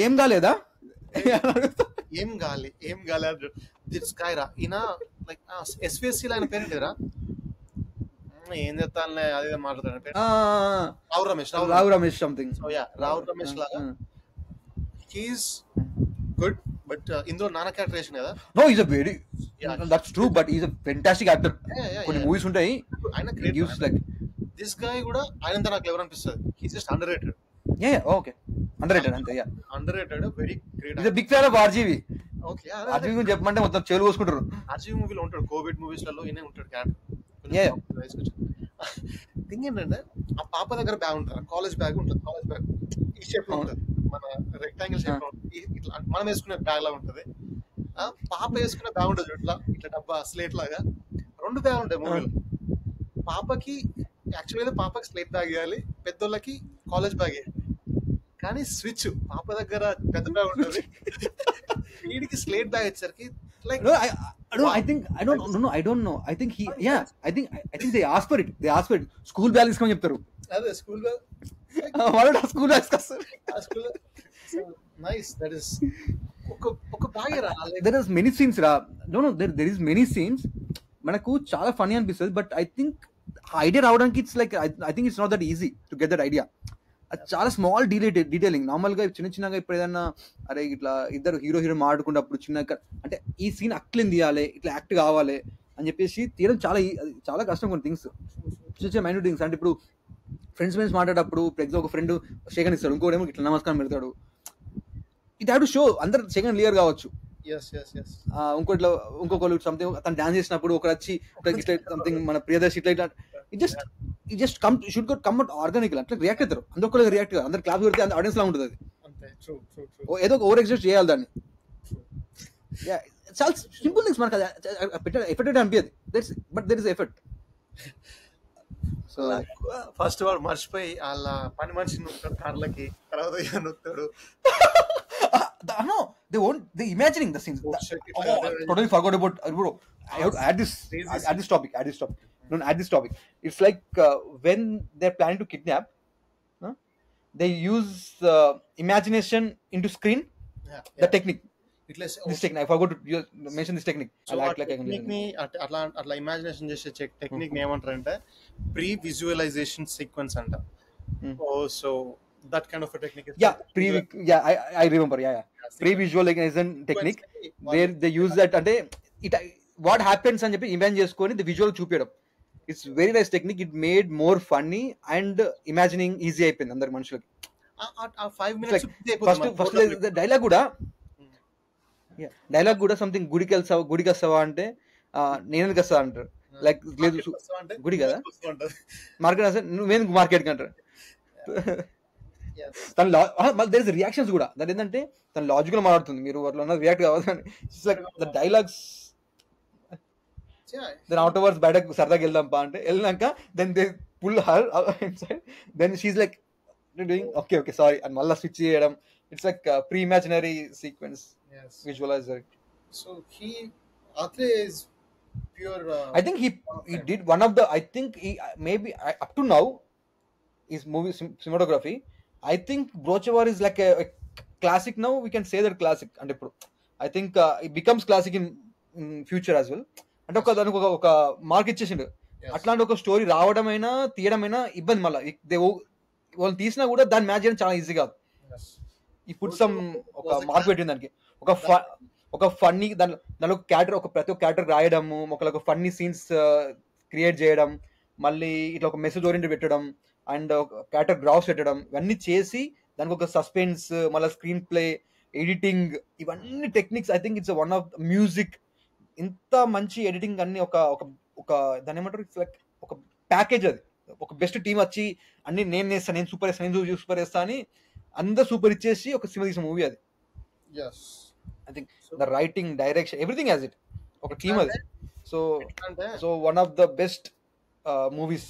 ఏం కాలేదా, ఏం గాలి దిట్స్ కాయరా ఈయన లైక్ ఎస్విఎస్సి లో ఆయన పేరేంటిరా, ఏం చెప్తానులే అదే మాట్లాడతాడు. Rao Ramesh something. So ya Rao Ramesh లాగా హీస్ గుడ్. బట్ ఇందులో నాన్న క్యారెక్టర్ వేసిన కదా. No is a very that's true, but is a fantastic actor. కొన్ని మూవీస్ ఉంటాయి ఆయన గివ్స్ లైక్ దిస్ గాయ్ కూడా ఆయనంత నాకు ఎవరు అనిపిస్తుంది. He's just underrated. Okay underrated అంతే. Underrated very great. Is a big fan of RGV. Okay RGV గురించి చెప్పమంటే మొత్తం చెవులు కోసుకుంటారు. ఆర్జీవి మూవీలో ఉంటాడు, కోవిడ్ మూవీస్ లలో ఈయనే ఉంటాడు క్యారెక్టర్. థింగ్ ఏంటంటే ఆ పాప దగ్గర బ్యాగ్ ఉంటుంది, కాలేజ్ బ్యాగ్ ఉంటుంది. కాలేజ్ బ్యాగ్ ఈ షేప్ లో ఉంటుంది, మన రెక్టాంగిల్ షేప్ లో ఇట్లా మనం వేసుకునే బ్యాగ్ లాగా ఉంటుంది. పాప వేసుకునే బ్యాగ్ ఉంటుంది ఇట్లా ఇట్లా డబ్బా స్లేట్ లాగా. 2 బ్యాగ్ ఉంటాయి మూవీలో. పాపకి యాక్చువల్గా పాపకి స్లేట్ బ్యాగ్ ఇవ్వాలి, పెద్దోళ్ళకి కాలేజ్ బ్యాగ్ ఇవ్వాలి. కానీ స్విచ్ పాప దగ్గర పెద్ద బ్యాగ్ ఉంటుంది, వీడికి స్లేట్ బ్యాగ్ వచ్చేసరికి like I don't know. I think they asked for it. School bag iskam cheptaru. Ade school bag. Vaadu school bag iskasar. School nice. That is oka bag ra. There is many scenes ra. No, there is many scenes. Manaku chaala funny anpistadi, but I think idea raavadaniki it's like I think it's not that easy to get that idea. చాలా small detailing. నార్మల్గా చిన్నగా ఇప్పుడు ఏదన్నా అరే ఇట్లా ఇద్దరు hero మాట్లాడుకున్నప్పుడు చిన్నగా అంటే ఈ సీన్ అట్లని తీయాలి, ఇట్లా యాక్ట్ కావాలి అని చెప్పేసి తీయడం చాలా కష్టం. కొన్ని థింగ్స్ చిన్న మైండ్ థింగ్స్ అంటే ఇప్పుడు ఫ్రెండ్స్ మాట్లాడేటప్పుడు ఒక ఫ్రెండ్ షేకన్ ఇస్తాడు, ఇంకోటేమో ఇట్లా నమస్కారం పెడతాడు. ఇట్ హ్యావ్ టు షో అందరు షేకన్ క్లియర్ కావచ్చు. ఇంకొకరు సంథింగ్ తను డాన్స్ చేసినప్పుడు ఒకరు వచ్చి ఇట్లా సంథింగ్ మన ప్రియదర్శి ఇట్లా just should come out organic అట్లా రియాక్ట్ అవుతారు. అందరూ రియాక్ట్ కాదు, అందరు క్లాప్ పెడితే ఆడియన్స్ లా ఉంటుంది. అది ఏదో ఓవర్ ఎక్స్ప్రెస్ చేయాలి దాన్ని. చాలా సింపుల్ థింగ్స్ మనకు ఎఫెక్ట్ అనిపించదు, but there is effect. So first వాడు మర్చిపోయి వాళ్ళ పని మనిషి నొక్కుతాడు కార్లకి, తర్వాత నొక్కుతాడు. No, they won't. They imagining the scenes. Totally forgot about. Bro, I have to add this topic. No, add this topic. It's like when they're planning to kidnap, they use imagination into screen. The technique. ఇట్లా This technique, I forgot to mention this technique. So I'll ఆ act like I can technique listen. ని అట్లా imagination చేసే technique ని ఏమంటారంటే pre visualisation sequence అంట. So that kind of technique I remember. Pre-visualization technique where they use that అంటే it what happens అని చెప్పి ఇమాజిన్ చేసుకొని the visual చూపించడం. It's very nice technique. It made more funny and imagining easy అయిపోయింది అందరికి మనుషులకి. ఆ 5 minutes ఫస్ట్ డైలాగ్ కూడా సంథింగ్ గుడికి వస్తావా అంటే నేను వస్తా అంటారు. లైక్ లేదు గుడి కదా మార్కెట్ నువ్వేం మార్కెట్ అంటారు. తన రియాక్షన్స్ కూడా దాని ఏంటంటే తన లాజికల్ మాట్లాడుతుంది, మీరు అట్లా రియాక్ట్ కావాలి. డైలాగ్స్ దెన్ అవుట్ వర్డ్స్ బయటకు సరదాగా వెళ్దాంపా అంటే వెళ్ళినాక then they pull her inside, then she like doing okay sorry అని మళ్ళీ స్విచ్ చేయడం. It's like pre imaginary sequence visualizer. So Atre is pure I think he did one of the, I think he maybe up to now his movie cinematography, I think Brochewar is like a classic now, we can say that classic and I think it becomes classic in future as well. అంటే దానికి ఒక mark ఇచ్చేసిండు. అట్లాంటి ఒక story రావడమైనా తీయడమైనా ఇబ్బంది, మళ్ళీ వాళ్ళు తీసినా కూడా దాన్ని మ్యాచ్ చేయడం చాలా ఈజీ కాదు. ఈ పుట్ సమ్ ఒక మార్క్ పెట్టింది దానికి, ఒక ఫన్నీ దానిలో ప్రతి ఒక్క క్యారెక్టర్ రాయడము, ఒక ఫన్నీ సీన్స్ క్రియేట్ చేయడం, మళ్ళీ ఇట్లా ఒక మెసేజ్ ఓరియంటెడ్ పెట్టడం అండ్ ఒక క్యారెక్టర్ గ్రాఫ్స్ పెట్టడం, ఇవన్నీ చేసి దానికి ఒక సస్పెన్స్, మళ్ళీ స్క్రీన్ ప్లే, ఎడిటింగ్, ఇవన్నీ techniques. I think it's one of music. ఇంత మంచి ఎడిటింగ్ అన్ని ఒక దాని ఏమంటారు, ఇట్స్ లైక్ ఒక ప్యాకేజ్. అది ఒక బెస్ట్ టీం వచ్చి అన్ని నేను వేస్తాను, నేను సూపర్ వేస్తా అని అందరు సూపర్ ఇచ్చేసి ఒక సినిమా తీసిన మూవీ అది. I think the writing, direction, everything has it. ఒక టీమ్ అది. So one of the best movies.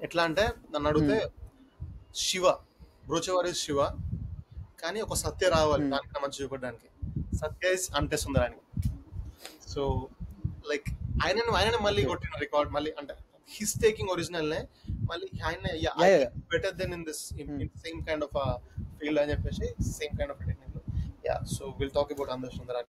ఎట్లా అంటే నన్ను అడిగితే బ్రోచెవార్ ఇస్ శివ, కానీ ఒక సత్య రావాలి దానికన్నా మంచి చూపడానికి. సత్య ఇస్ అంటే సుందరానికి. సో లైక్ ఆయన మళ్ళీ కొట్టిన రికార్డ్ మళ్ళీ, అంటే హిస్ టేకింగ్ ఒరిజినల్ నే మళ్ళీ ఆయన better then in this in same kind of field అని చెప్పేసి same kind of technique. So will talk about Ante Sundaraniki.